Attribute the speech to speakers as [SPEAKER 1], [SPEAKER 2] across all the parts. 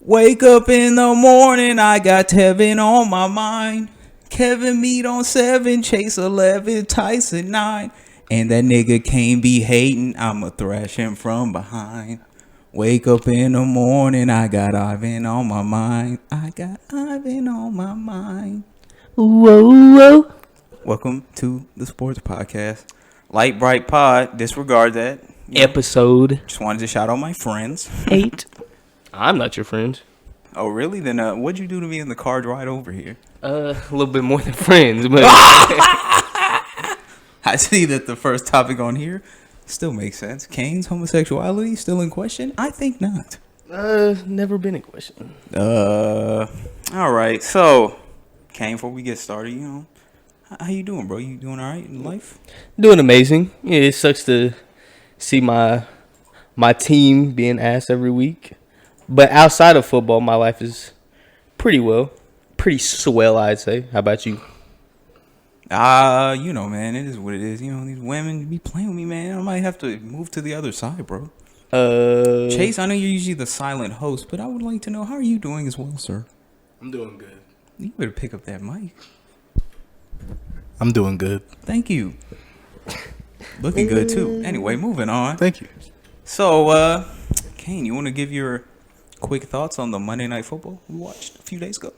[SPEAKER 1] Wake up in the morning, I got Tevin on my mind. Kevin Meat on 7, Chase 11, Tyson 9. And that nigga can't be hating, I'ma thrash him from behind. Wake up in the morning, I got Ivan on my mind. I got Ivan on my mind.
[SPEAKER 2] Whoa, whoa.
[SPEAKER 1] Welcome to the sports podcast. Lite Brite Pod, disregard that.
[SPEAKER 2] Episode.
[SPEAKER 1] Just wanted to shout out my friends.
[SPEAKER 2] 8. I'm not your friend.
[SPEAKER 1] Oh, really? Then what'd you do to me in the car ride over here?
[SPEAKER 2] A little bit more than friends, but
[SPEAKER 1] I see that the first topic on here still makes sense. Kane's homosexuality still in question? I think not.
[SPEAKER 2] never been in question.
[SPEAKER 1] All right. So, Kane, before we get started, how you doing, bro? You doing all right in life?
[SPEAKER 2] Doing amazing. Yeah, it sucks to see my team being asked every week. But outside of football, my life is pretty swell, I'd say. How about you?
[SPEAKER 1] Man, it is what it is. These women be playing with me, man. I might have to move to the other side, bro. Chase, I know you're usually the silent host, but I would like to know, how are you doing as well, sir?
[SPEAKER 3] I'm doing good.
[SPEAKER 1] You better pick up that mic.
[SPEAKER 3] I'm doing good.
[SPEAKER 1] Thank you. Looking good, too. Anyway, moving on.
[SPEAKER 3] Thank you.
[SPEAKER 1] So, Kane, you want to give your quick thoughts on the Monday Night Football we watched a few days ago?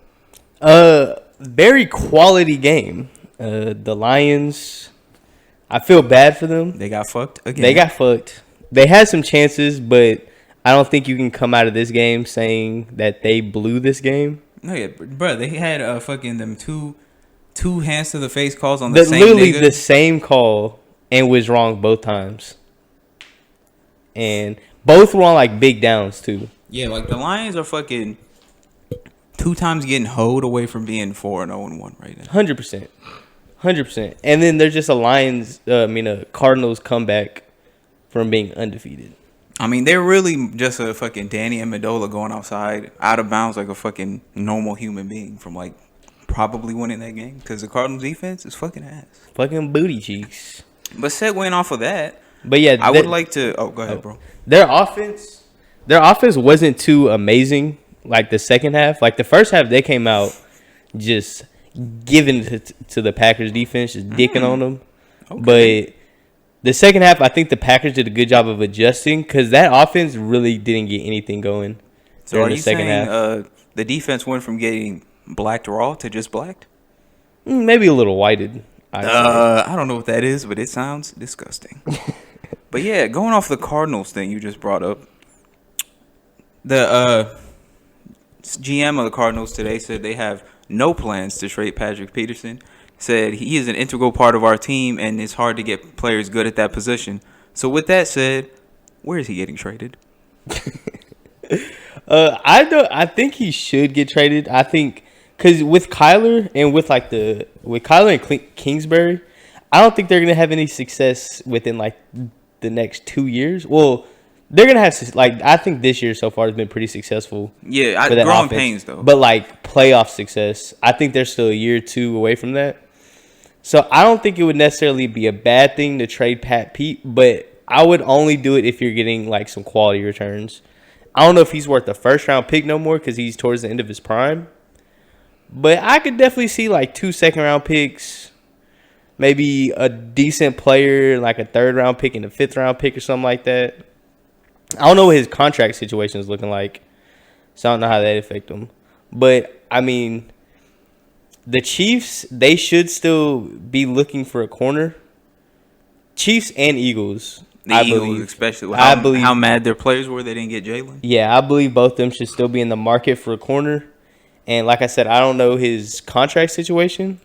[SPEAKER 2] Very quality game. The Lions, I feel bad for them.
[SPEAKER 1] They got fucked again.
[SPEAKER 2] They got fucked. They had some chances, but I don't think you can come out of this game saying that they blew this game.
[SPEAKER 1] No, yeah, bro. They had fucking them two hands to the face calls on the same
[SPEAKER 2] literally
[SPEAKER 1] nigga.
[SPEAKER 2] The same call and was wrong both times. And both were on like big downs too.
[SPEAKER 1] Yeah, like the Lions are fucking 2 times getting hoed away from being 4-0-1 right now.
[SPEAKER 2] 100%. And then there's just a Cardinals comeback from being undefeated.
[SPEAKER 1] I mean, they're really just a fucking Danny Amendola going outside, out of bounds like a fucking normal human being from like probably winning that game because the Cardinals defense is fucking ass.
[SPEAKER 2] Fucking booty cheeks.
[SPEAKER 1] But segueing off of that,
[SPEAKER 2] but yeah,
[SPEAKER 1] I would like to. Oh, go ahead, bro.
[SPEAKER 2] Their offense wasn't too amazing. Like the second half, like the first half, they came out just giving to the Packers defense, just dicking on them. Okay. But the second half, I think the Packers did a good job of adjusting because that offense really didn't get anything going.
[SPEAKER 1] So are you saying the defense went from getting blacked raw to just blacked?
[SPEAKER 2] Maybe a little whited.
[SPEAKER 1] I don't know what that is, but it sounds disgusting. But yeah, going off the Cardinals thing you just brought up, the GM of the Cardinals today said they have no plans to trade Patrick Peterson. Said he is an integral part of our team, and it's hard to get players good at that position. So with that said, where is he getting traded?
[SPEAKER 2] I think he should get traded. I think because with Kyler and Kingsbury, I don't think they're gonna have any success within like the next 2 years. Well, they're gonna have I think this year so far has been pretty successful.
[SPEAKER 1] Yeah, growing pains though.
[SPEAKER 2] But like playoff success, I think they're still a year or two away from that. So I don't think it would necessarily be a bad thing to trade Pat Pete, but I would only do it if you're getting like some quality returns. I don't know if he's worth a first round pick no more because he's towards the end of his prime. But I could definitely see like 2 second round picks, maybe a decent player, like a 3rd round pick and a 5th round pick or something like that. I don't know what his contract situation is looking like, so I don't know how that affect him. But, I mean, the Chiefs, they should still be looking for a corner. Chiefs and Eagles,
[SPEAKER 1] I believe. Especially. How mad their players were they didn't get Jalen.
[SPEAKER 2] Yeah, I believe both of them should still be in the market for a corner. And like I said, I don't know his contract situation,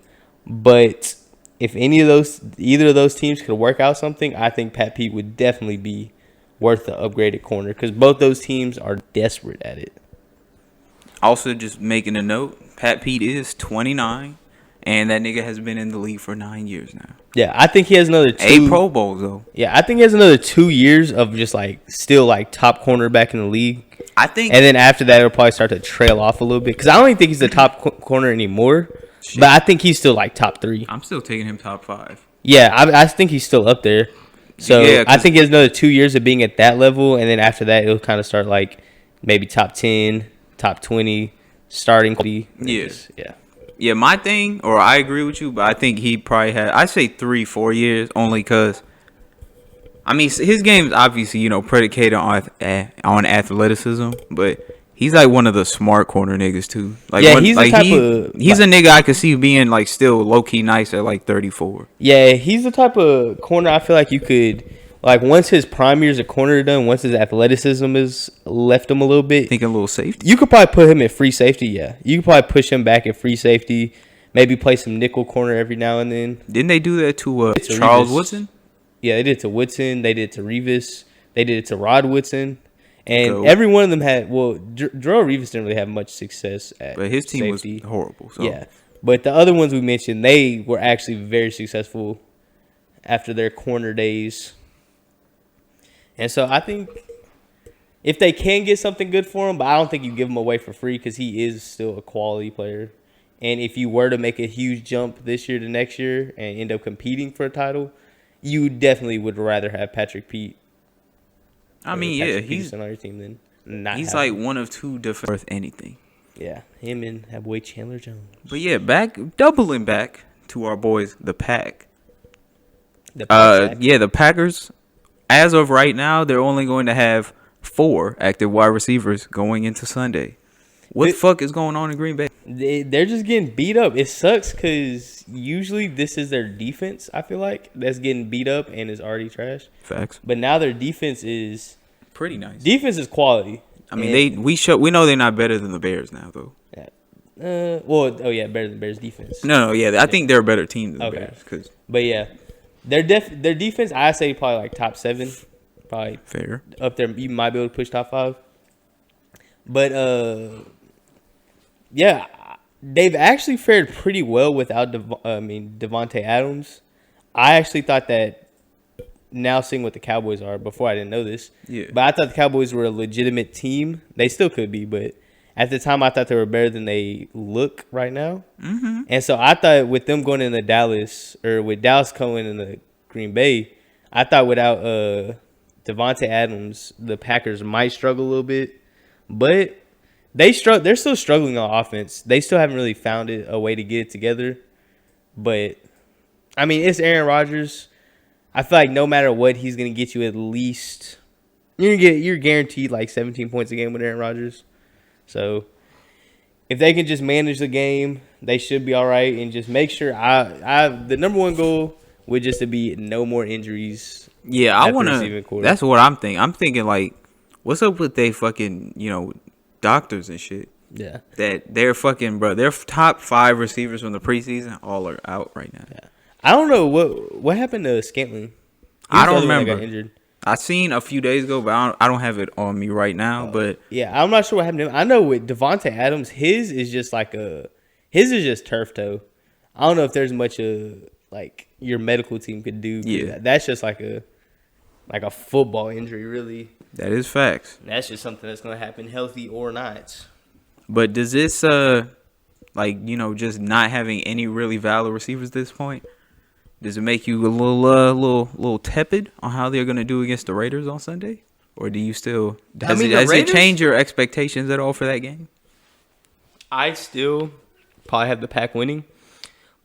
[SPEAKER 2] but if either of those teams could work out something, I think Pat Pete would definitely be worth the upgraded corner because both those teams are desperate at it.
[SPEAKER 1] Also, just making a note, Pat Pete is 29, and that nigga has been in the league for 9 years now.
[SPEAKER 2] Yeah, I think he has another 2.
[SPEAKER 1] 8 Pro Bowls, though.
[SPEAKER 2] Yeah, I think he has another 2 years of just, still, top cornerback in the league.
[SPEAKER 1] I think.
[SPEAKER 2] And then after that, it'll probably start to trail off a little bit because I don't even think he's the top corner anymore, but I think he's still, top 3.
[SPEAKER 1] I'm still taking him top 5.
[SPEAKER 2] Yeah, I think he's still up there. So yeah, I think he has another 2 years of being at that level, and then after that, it'll kind of start maybe top 10, top 20 starting quality.
[SPEAKER 1] Yeah.
[SPEAKER 2] Yeah.
[SPEAKER 1] Yeah, my thing, or I agree with you, but I think he probably had, I say 3-4 years, only because, I mean, his game is obviously, predicated on athleticism, but he's like one of the smart corner niggas too. Like,
[SPEAKER 2] Yeah, he's the type of
[SPEAKER 1] he's a nigga I could see being like still low key nice at like 34.
[SPEAKER 2] Yeah, he's the type of corner I feel like you could, like, once his prime years of corner are done, once his athleticism has left him a little bit,
[SPEAKER 1] Thinking a little safety.
[SPEAKER 2] you could probably put him in free safety. Yeah, you could probably push him back in free safety. Maybe play some nickel corner every now and then.
[SPEAKER 1] Didn't they do that to
[SPEAKER 2] To
[SPEAKER 1] Charles
[SPEAKER 2] Revis.
[SPEAKER 1] Woodson?
[SPEAKER 2] Yeah, they did it to Woodson. They did it to Revis. They did it to Rod Woodson. And
[SPEAKER 1] Go.
[SPEAKER 2] every one of them had, Jerome Revis didn't really have much success at
[SPEAKER 1] But his team
[SPEAKER 2] safety.
[SPEAKER 1] was horrible. So.
[SPEAKER 2] Yeah. But the other ones we mentioned, they were actually very successful after their corner days. And so I think if they can get something good for him, but I don't think you give him away for free because he is still a quality player. And if you were to make a huge jump this year to next year and end up competing for a title, you definitely would rather have Patrick Pete.
[SPEAKER 1] I mean, yeah,
[SPEAKER 2] Patrick
[SPEAKER 1] he's
[SPEAKER 2] Peterson on your team than not.
[SPEAKER 1] he's
[SPEAKER 2] have
[SPEAKER 1] like
[SPEAKER 2] him.
[SPEAKER 1] one of two different worth anything.
[SPEAKER 2] Yeah, him and that boy Chandler Jones.
[SPEAKER 1] But yeah, doubling back to our boys, the Pack.
[SPEAKER 2] The Pack.
[SPEAKER 1] Yeah, the Packers, as of right now, they're only going to have 4 active wide receivers going into Sunday. What the fuck is going on in Green Bay?
[SPEAKER 2] They're just getting beat up. It sucks because usually this is their defense, I feel like, that's getting beat up and is already trash.
[SPEAKER 1] Facts.
[SPEAKER 2] But now their defense is
[SPEAKER 1] Pretty nice.
[SPEAKER 2] quality.
[SPEAKER 1] I mean, we know they're not better than the Bears now, though.
[SPEAKER 2] Better than Bears defense.
[SPEAKER 1] No, yeah, I think they're a better team than the
[SPEAKER 2] Okay.
[SPEAKER 1] Bears. Cause
[SPEAKER 2] But yeah, their defense, I say probably like top 7, probably
[SPEAKER 1] fair.
[SPEAKER 2] up there. You might be able to push top 5. But yeah, they've actually fared pretty well without Devontae Adams. I actually thought that, now seeing what the Cowboys are, before I didn't know this.
[SPEAKER 1] Yeah.
[SPEAKER 2] But I thought the Cowboys were a legitimate team. They still could be, but at the time I thought they were better than they look right now. Mm-hmm. And so I thought with them going into Dallas, or with Dallas coming into Green Bay, I thought without Devontae Adams, the Packers might struggle a little bit. But they're still struggling on offense. They still haven't really found a way to get it together. But, I mean, it's Aaron Rodgers. I feel like no matter what, he's going to get you at least – you're guaranteed like 17 points a game with Aaron Rodgers. So, if they can just manage the game, they should be all right. And just make sure the number one goal would just to be no more injuries.
[SPEAKER 1] Yeah, I want to – that's what I'm thinking. I'm thinking, like, what's up with they fucking, doctors and shit?
[SPEAKER 2] Yeah.
[SPEAKER 1] That they're fucking, bro, their top 5 receivers from the preseason all are out right now.
[SPEAKER 2] Yeah. I don't know what happened to Scantling.
[SPEAKER 1] I don't remember.
[SPEAKER 2] Got injured.
[SPEAKER 1] I seen a few days ago, but I don't have it on me right now. But
[SPEAKER 2] yeah, I'm not sure what happened to him. I know with Devontae Adams, his is just turf toe. I don't know if there's much like your medical team could do.
[SPEAKER 1] Yeah,
[SPEAKER 2] that's just like a football injury, really.
[SPEAKER 1] That is facts.
[SPEAKER 2] That's just something that's gonna happen, healthy or not.
[SPEAKER 1] But does this just not having any really valid receivers at this point? Does it make you a little tepid on how they're gonna do against the Raiders on Sunday, or do you still does it change your expectations at all for that game?
[SPEAKER 2] I still probably have the Pack winning,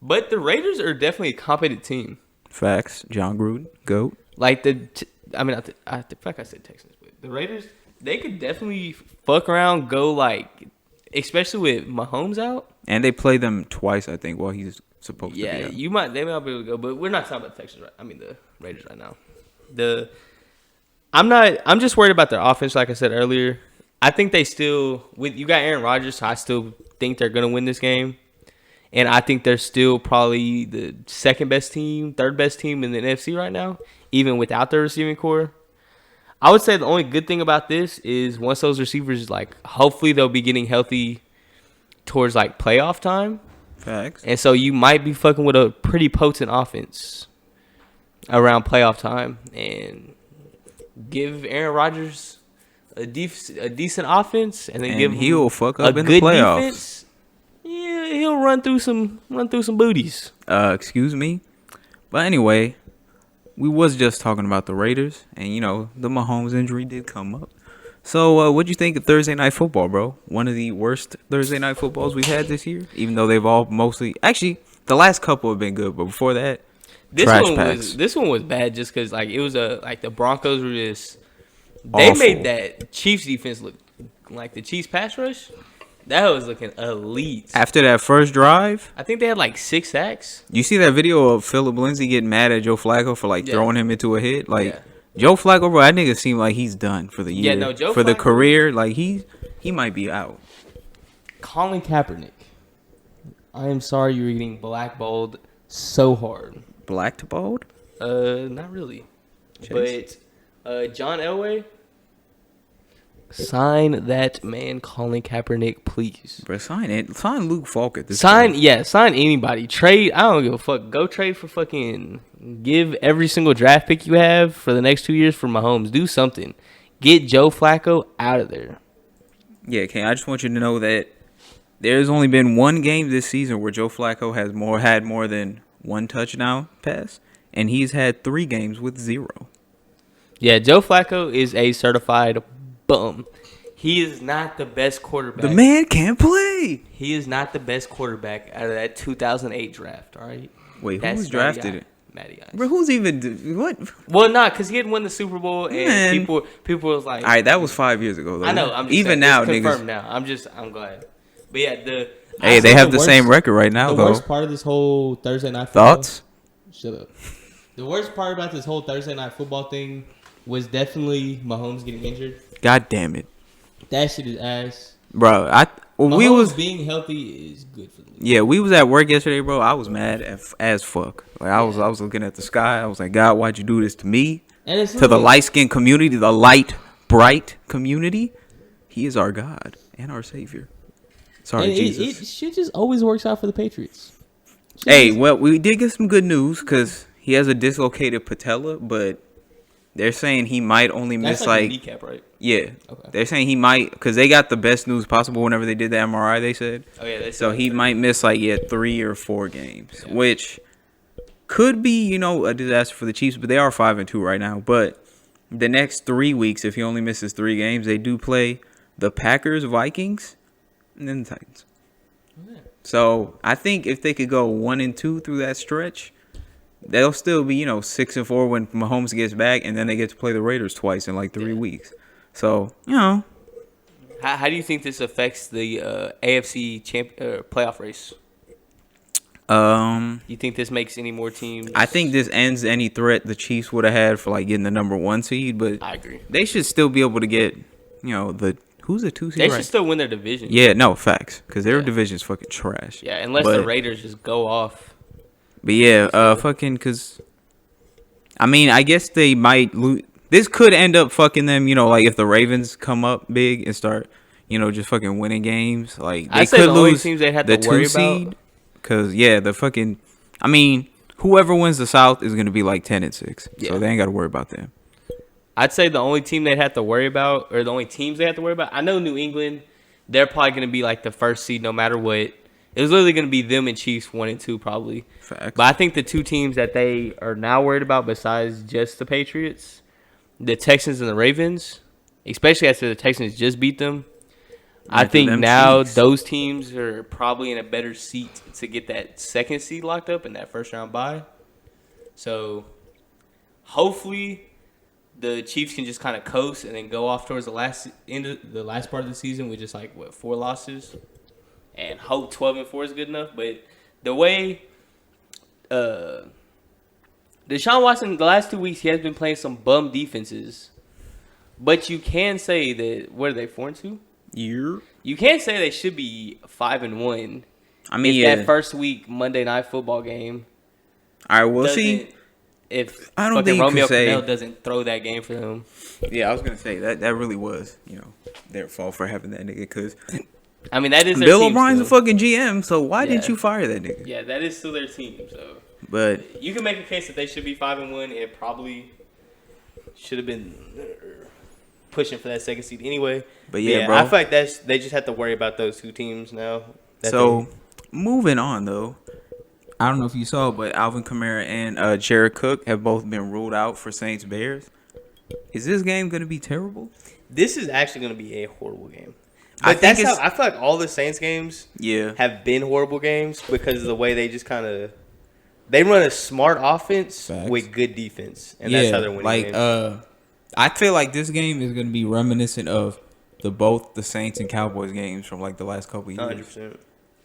[SPEAKER 2] but the Raiders are definitely a competent team.
[SPEAKER 1] Facts. John Gruden, GOAT.
[SPEAKER 2] Like I think I said Texans, but the Raiders, they could definitely fuck around, go like, especially with Mahomes out. And
[SPEAKER 1] they play them twice, I think, while he's supposed to be out.
[SPEAKER 2] They might be able to go, but we're not talking about the Texans, right? I mean the Raiders right now. I'm just worried about their offense, like I said earlier. I think they still, you got Aaron Rodgers, so I still think they're gonna win this game. And I think they're still probably the second best team, third best team in the NFC right now, even without their receiving core. I would say the only good thing about this is once those receivers, like, hopefully they'll be getting healthy towards, like, playoff time.
[SPEAKER 1] Facts.
[SPEAKER 2] And so you might be fucking with a pretty potent offense around playoff time. And give Aaron Rodgers a decent offense, and then
[SPEAKER 1] he'll fuck up in the playoffs.
[SPEAKER 2] Defense. Yeah, he'll run through some booties.
[SPEAKER 1] Excuse me. But anyway, we was just talking about the Raiders, and the Mahomes injury did come up. So, what'd you think of Thursday Night Football, bro? One of the worst Thursday Night Footballs we've had this year, even though they've all mostly actually the last couple have been good, but before that,
[SPEAKER 2] This one was bad just because like it was the Broncos were just they
[SPEAKER 1] Awful.
[SPEAKER 2] made that Chiefs defense look like the Chiefs pass rush. That was looking elite.
[SPEAKER 1] After that first drive,
[SPEAKER 2] I think they had like 6 sacks.
[SPEAKER 1] you see that video of Philip Lindsay getting mad at Joe Flacco for throwing him into a hit, Joe Flacco, bro, that nigga seemed like he's done for the year.
[SPEAKER 2] Yeah, no, Joe
[SPEAKER 1] for the
[SPEAKER 2] Flacco-
[SPEAKER 1] career, like he might be out.
[SPEAKER 2] Colin Kaepernick. I am sorry you were getting blackballed so hard.
[SPEAKER 1] Blackballed?
[SPEAKER 2] Not really.
[SPEAKER 1] Chase?
[SPEAKER 2] But John Elway, sign that man Colin Kaepernick, please.
[SPEAKER 1] Bro, sign it. Sign Luke Falk at this
[SPEAKER 2] Sign
[SPEAKER 1] point.
[SPEAKER 2] sign anybody. Trade, I don't give a fuck. Go trade for fucking, give every single draft pick you have for the next 2 years for Mahomes. Do something. Get Joe Flacco out of there.
[SPEAKER 1] Yeah, Ken, I just want you to know that there's only been one game this season where Joe Flacco had more than one touchdown pass, and he's had 3 games with 0.
[SPEAKER 2] Yeah, Joe Flacco is a certified bum. He is not the best quarterback.
[SPEAKER 1] The man can't play.
[SPEAKER 2] He is not the best quarterback out of that 2008 draft, all right?
[SPEAKER 1] Wait, who was drafted it?
[SPEAKER 2] Matty Ice.
[SPEAKER 1] Bro, who's even what?
[SPEAKER 2] Well, not because he had won the Super Bowl, and
[SPEAKER 1] Man.
[SPEAKER 2] people was like,
[SPEAKER 1] All right, that was 5 years ago, though.
[SPEAKER 2] I know. I'm just
[SPEAKER 1] even
[SPEAKER 2] saying,
[SPEAKER 1] now,
[SPEAKER 2] it's confirmed
[SPEAKER 1] niggas.
[SPEAKER 2] now. I'm glad. But yeah,
[SPEAKER 1] Hey, they have the same record right now,
[SPEAKER 4] The
[SPEAKER 1] though.
[SPEAKER 4] worst part of this whole Thursday night football.
[SPEAKER 1] Thoughts?
[SPEAKER 4] Shut up. The worst part about this whole Thursday night football thing was definitely Mahomes getting injured.
[SPEAKER 1] God damn it,
[SPEAKER 4] That shit is ass.
[SPEAKER 1] bro. We
[SPEAKER 4] Mahomes
[SPEAKER 1] was
[SPEAKER 4] being healthy is good for the league.
[SPEAKER 1] Yeah, we was at work yesterday, bro. I was mad as fuck. Like I was looking at the sky. I was like, God, why'd you do this to me?
[SPEAKER 4] And it's
[SPEAKER 1] To the light skinned community, the Lite Brite community. He is our God and our Savior. Sorry,
[SPEAKER 4] and
[SPEAKER 1] Jesus.
[SPEAKER 4] it shit just always works out for the Patriots.
[SPEAKER 1] Hey, well, we did get some good news because he has a dislocated patella, but they're saying he might only miss
[SPEAKER 2] that's like a kneecap, right?
[SPEAKER 1] yeah.
[SPEAKER 4] Okay.
[SPEAKER 1] They're saying he might because they got the best news possible whenever they did the MRI. They said.
[SPEAKER 2] Oh yeah, they
[SPEAKER 1] So
[SPEAKER 2] said
[SPEAKER 1] he
[SPEAKER 2] that.
[SPEAKER 1] might miss 3 or 4 games,
[SPEAKER 2] Yeah.
[SPEAKER 1] which could be, a disaster for the Chiefs, but they are 5-2 right now. But the next 3 weeks, if he only misses 3 games, they do play the Packers, Vikings, and then the Titans.
[SPEAKER 2] Okay.
[SPEAKER 1] So I think if they could go 1-2 through that stretch, they'll still be, 6-4 when Mahomes gets back, and then they get to play the Raiders twice in 3 weeks. So,
[SPEAKER 2] How do you think this affects the AFC playoff race? You think this makes any more teams?
[SPEAKER 1] I think this ends any threat the Chiefs would have had for getting the number 1 seed, but
[SPEAKER 2] I agree.
[SPEAKER 1] they should still be able to get, who's the 2 seed?
[SPEAKER 2] They
[SPEAKER 1] right?
[SPEAKER 2] should still win their division.
[SPEAKER 1] Yeah, no, facts, because their
[SPEAKER 2] Yeah.
[SPEAKER 1] division's fucking trash.
[SPEAKER 2] Yeah, unless
[SPEAKER 1] But-
[SPEAKER 2] the Raiders just go off.
[SPEAKER 1] But yeah, because I guess they might lose. This could end up fucking them, if the Ravens come up big and start, just fucking winning games. They
[SPEAKER 2] I'd say
[SPEAKER 1] could
[SPEAKER 2] the only
[SPEAKER 1] lose
[SPEAKER 2] teams they have
[SPEAKER 1] the
[SPEAKER 2] to worry
[SPEAKER 1] 2 seed. Because, the fucking, whoever wins the South is going to be 10-6.
[SPEAKER 2] Yeah.
[SPEAKER 1] So they ain't got to worry about them.
[SPEAKER 2] I'd say the only team they'd have to worry about, or the only teams they have to worry about, I know New England, they're probably going to be the first seed no matter what. It was literally going to be them and Chiefs 1 and 2 probably.
[SPEAKER 1] Facts.
[SPEAKER 2] But I think the 2 teams that they are now worried about besides just the Patriots, the Texans and the Ravens, especially after the Texans just beat them, I
[SPEAKER 1] After
[SPEAKER 2] think
[SPEAKER 1] them
[SPEAKER 2] now
[SPEAKER 1] Chiefs.
[SPEAKER 2] those teams are probably in a better seat to get that second seed locked up in that first round bye. So hopefully the Chiefs can just kind of coast and then go off towards the last part of the season with just 4 losses, and hope 12-4 is good enough. But the way Deshaun Watson the last 2 weeks, he has been playing some bum defenses, but you can say that what are they 4-2? You can't say they should be 5-1. That first week Monday Night Football game.
[SPEAKER 1] All right, we'll see.
[SPEAKER 2] If
[SPEAKER 1] I don't
[SPEAKER 2] fucking
[SPEAKER 1] think you
[SPEAKER 2] Romeo
[SPEAKER 1] could say-
[SPEAKER 2] Crennel doesn't throw that game for them.
[SPEAKER 1] Yeah, I was going to say that really was, their fault for having that nigga. Because
[SPEAKER 2] That is their
[SPEAKER 1] Bill
[SPEAKER 2] team
[SPEAKER 1] O'Brien's
[SPEAKER 2] still.
[SPEAKER 1] a fucking GM, so why didn't
[SPEAKER 2] Yeah.
[SPEAKER 1] you fire that nigga?
[SPEAKER 2] Yeah, that is still their team. So
[SPEAKER 1] But
[SPEAKER 2] you can make a case that they should be 5-1. It probably should have been pushing for that second seed anyway.
[SPEAKER 1] But yeah, bro.
[SPEAKER 2] I feel like they just have to worry about those 2 teams now.
[SPEAKER 1] So, moving on, though. I don't know if you saw, but Alvin Kamara and Jared Cook have both been ruled out for Saints-Bears. Is this game going to be terrible?
[SPEAKER 2] This is actually going to be a horrible game.
[SPEAKER 1] I
[SPEAKER 2] But
[SPEAKER 1] think
[SPEAKER 2] that's how I feel like all the Saints games
[SPEAKER 1] Yeah.
[SPEAKER 2] have been horrible games because of the way they just kind of they run a smart offense
[SPEAKER 1] Facts.
[SPEAKER 2] with good defense, and that's how they're winning
[SPEAKER 1] like
[SPEAKER 2] games.
[SPEAKER 1] I feel like this game is going to be reminiscent of both the Saints and Cowboys games from like the last couple of years.
[SPEAKER 2] 100%.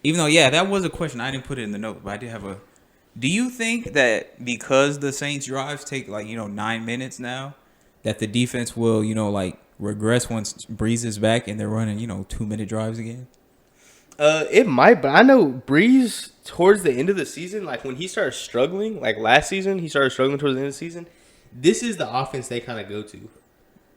[SPEAKER 1] Even though, yeah, that was a question. I didn't put it in the note, but I did have a. Do you think that because the Saints drives take 9 minutes now, that the defense will like regress once Breeze is back and they're running 2-minute drives again?
[SPEAKER 2] It might, but I know Breeze towards the end of the season, like when he started struggling, like last season, he started struggling towards the end of the season. This is the offense they kind of go to.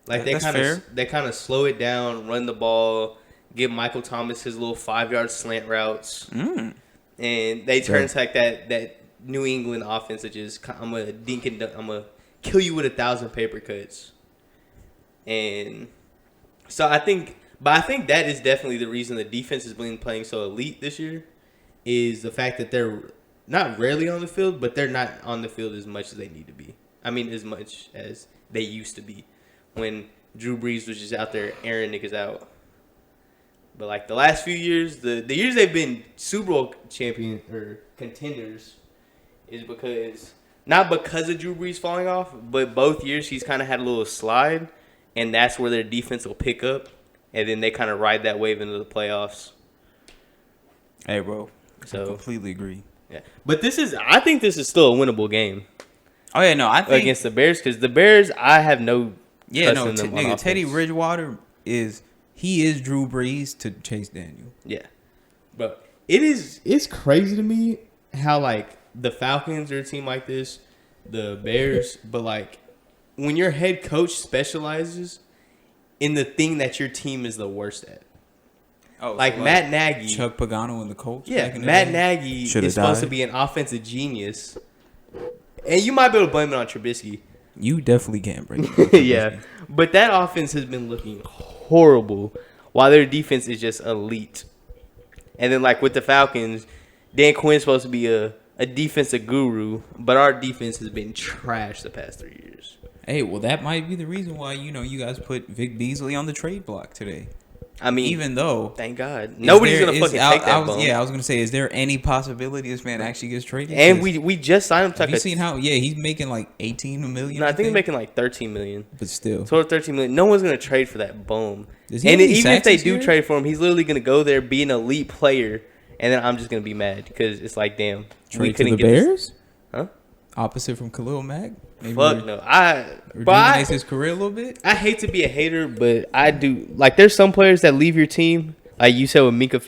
[SPEAKER 2] Like they kind of slow it down, run the ball, give Michael Thomas his little 5-yard slant routes, and they turn to like that New England offense that just I'm gonna kill you with 1,000 paper cuts, and so I think that is definitely the reason the defense has been playing so elite this year, is the fact that they're not rarely on the field, but they're not on the field as much as they need to be. I mean, as much as they used to be when Drew Brees was just out there airing niggas out. But like the last few years, the years they've been Super Bowl champion or contenders is not because of Drew Brees falling off, but both years he's kind of had a little slide, and that's where their defense will pick up, and then they kind of ride that wave into the playoffs.
[SPEAKER 1] Hey, bro.
[SPEAKER 2] So
[SPEAKER 1] I completely agree.
[SPEAKER 2] Yeah, but I think this is still a winnable game.
[SPEAKER 1] Oh yeah, no, I think
[SPEAKER 2] against the Bears, because the Bears, I have no trust in them on offense.
[SPEAKER 1] Teddy Bridgewater is Drew Brees to Chase Daniel.
[SPEAKER 2] Yeah,
[SPEAKER 4] but it's crazy to me how like the Falcons are a team like this, the Bears, but like when your head coach specializes in the thing that your team is the worst at.
[SPEAKER 1] Oh,
[SPEAKER 4] like
[SPEAKER 1] so
[SPEAKER 4] Matt Nagy,
[SPEAKER 1] Chuck Pagano and the Colts.
[SPEAKER 4] Yeah, Matt Nagy is supposed to be an offensive genius, and you might be able to blame it on Trubisky.
[SPEAKER 1] You definitely can't bring it.
[SPEAKER 2] Yeah, but that offense has been looking horrible, while their defense is just elite. And then like with the Falcons, Dan Quinn's supposed to be a defensive guru, but our defense has been trash the past 3 years.
[SPEAKER 1] Hey, well, that might be the reason why you guys put Vic Beasley on the trade block today.
[SPEAKER 2] I mean,
[SPEAKER 1] even though,
[SPEAKER 2] thank God, nobody's gonna fucking take that bump.
[SPEAKER 1] Yeah, I was gonna say, is there any possibility this man actually gets traded?
[SPEAKER 2] And we just signed him.
[SPEAKER 1] Have you seen how? Yeah, he's making like 18 million.
[SPEAKER 2] No, I think he's making like 13 million.
[SPEAKER 1] But still,
[SPEAKER 2] total 13 million. No one's gonna trade for that bum.
[SPEAKER 1] And
[SPEAKER 2] even if they do trade for him, he's literally gonna go there, be an elite player, and then I'm just gonna be mad because it's like, damn,
[SPEAKER 1] we couldn't get Bears. Huh? Opposite from Khalil Mack.
[SPEAKER 2] Maybe Fuck no.
[SPEAKER 1] Rejuvenates his career a little bit.
[SPEAKER 2] I hate to be a hater, but I do. Like, there's some players that leave your team. Like you said with Minka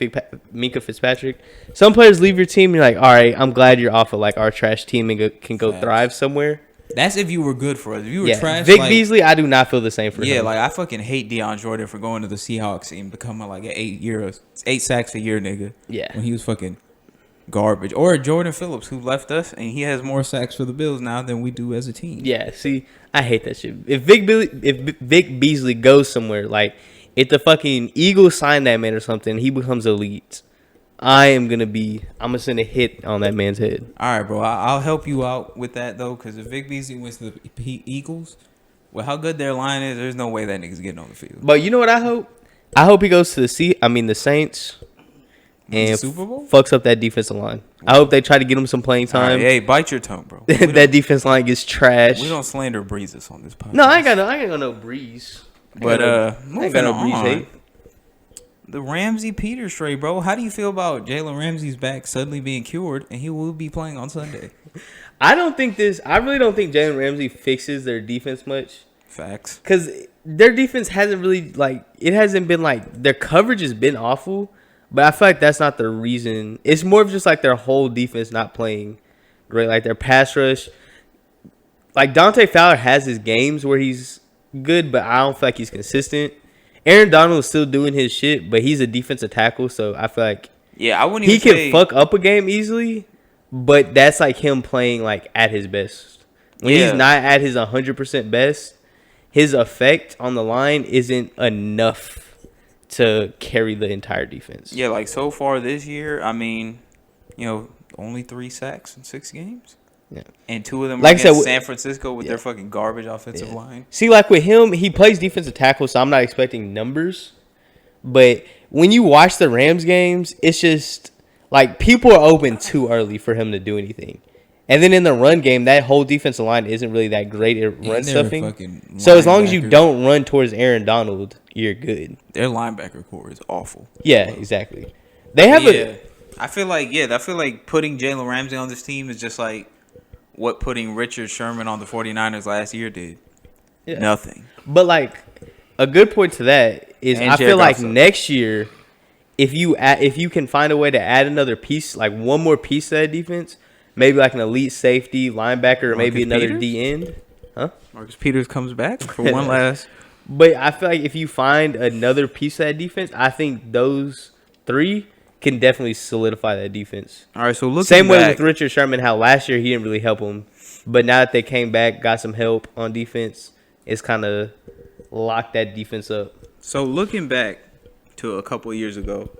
[SPEAKER 2] Fitzpatrick. Some players leave your team. And you're like, all right, I'm glad you're off of like our trash team and can go thrive somewhere.
[SPEAKER 1] That's if you were good for us. If you were trash,
[SPEAKER 2] Vic Beasley, I do not feel the same for him.
[SPEAKER 1] Yeah, like I fucking hate Deion Jordan for going to the Seahawks and becoming like an 8 sacks a year nigga.
[SPEAKER 2] Yeah,
[SPEAKER 1] when he was fucking garbage. Or Jordan Phillips, who left us, and he has more sacks for the Bills now than we do as a team.
[SPEAKER 2] Yeah, see, I hate that shit. If Vic Beasley goes somewhere, like if the fucking Eagles sign that man or something, he becomes elite. I'm gonna send a hit on that man's head.
[SPEAKER 1] All right, bro. I'll help you out with that though, because if Vic Beasley wins to the Eagles, well, how good their line is, there's no way that nigga's getting on the field.
[SPEAKER 2] But you know what I hope? I hope he goes to the Saints. And
[SPEAKER 1] Super Bowl?
[SPEAKER 2] Fucks up that defensive line. I hope they try to get him some playing time.
[SPEAKER 1] Right, hey, bite your tongue, bro.
[SPEAKER 2] That defense line gets trash.
[SPEAKER 1] We don't slander Breezes on this podcast.
[SPEAKER 2] No, I ain't got no Breeze.
[SPEAKER 1] But moving on.
[SPEAKER 2] Breeze hate.
[SPEAKER 1] The Ramsey Peters trade, bro. How do you feel about Jalen Ramsey's back suddenly being cured and he will be playing on Sunday?
[SPEAKER 2] I really don't think Jalen Ramsey fixes their defense much.
[SPEAKER 1] Facts.
[SPEAKER 2] Because their defense hasn't really their coverage has been awful. But I feel like that's not the reason. It's more of just like their whole defense not playing great. Like their pass rush. Like Dante Fowler has his games where he's good, but I don't feel like he's consistent. Aaron Donald is still doing his shit, but he's a defensive tackle, so I feel like
[SPEAKER 1] I wouldn't even
[SPEAKER 2] he can fuck up a game easily, but that's like him playing like at his best. When he's not at his 100% best, his effect on the line isn't enough to carry the entire defense.
[SPEAKER 1] Yeah, like so far this year, I mean, only 3 sacks in 6 games.
[SPEAKER 2] Yeah.
[SPEAKER 1] And 2 of them
[SPEAKER 2] Like
[SPEAKER 1] are
[SPEAKER 2] I said,
[SPEAKER 1] against San Francisco with their fucking garbage offensive
[SPEAKER 2] Yeah.
[SPEAKER 1] line.
[SPEAKER 2] See, like with him, he plays defensive tackle, so I'm not expecting numbers. But when you watch the Rams games, it's just like people are open too early for him to do anything. And then in the run game, that whole defensive line isn't really that great at run
[SPEAKER 1] And their
[SPEAKER 2] stuffing.
[SPEAKER 1] fucking
[SPEAKER 2] So as long as you
[SPEAKER 1] linebackers-
[SPEAKER 2] don't run towards Aaron Donald, you're good.
[SPEAKER 1] Their linebacker core is awful.
[SPEAKER 2] Yeah, exactly. They have
[SPEAKER 1] I feel like putting Jalen Ramsey on this team is just like what putting Richard Sherman on the 49ers last year did.
[SPEAKER 2] Yeah.
[SPEAKER 1] Nothing.
[SPEAKER 2] But like a good point to that is
[SPEAKER 1] And
[SPEAKER 2] I
[SPEAKER 1] Jared
[SPEAKER 2] feel like
[SPEAKER 1] Goff.
[SPEAKER 2] next year, if you can find a way to add another piece, like one more piece to that defense, maybe like an elite safety, linebacker, or maybe
[SPEAKER 1] Marcus
[SPEAKER 2] another
[SPEAKER 1] Peters?
[SPEAKER 2] D end. Huh?
[SPEAKER 1] Marcus Peters comes back for one last.
[SPEAKER 2] But I feel like if you find another piece of that defense, I think those 3 can definitely solidify that defense.
[SPEAKER 1] All right, so looking
[SPEAKER 2] Same way
[SPEAKER 1] back,
[SPEAKER 2] with Richard Sherman, how last year he didn't really help him. But now that they came back, got some help on defense, it's kind of locked that defense up.
[SPEAKER 1] So looking back to a couple of years ago,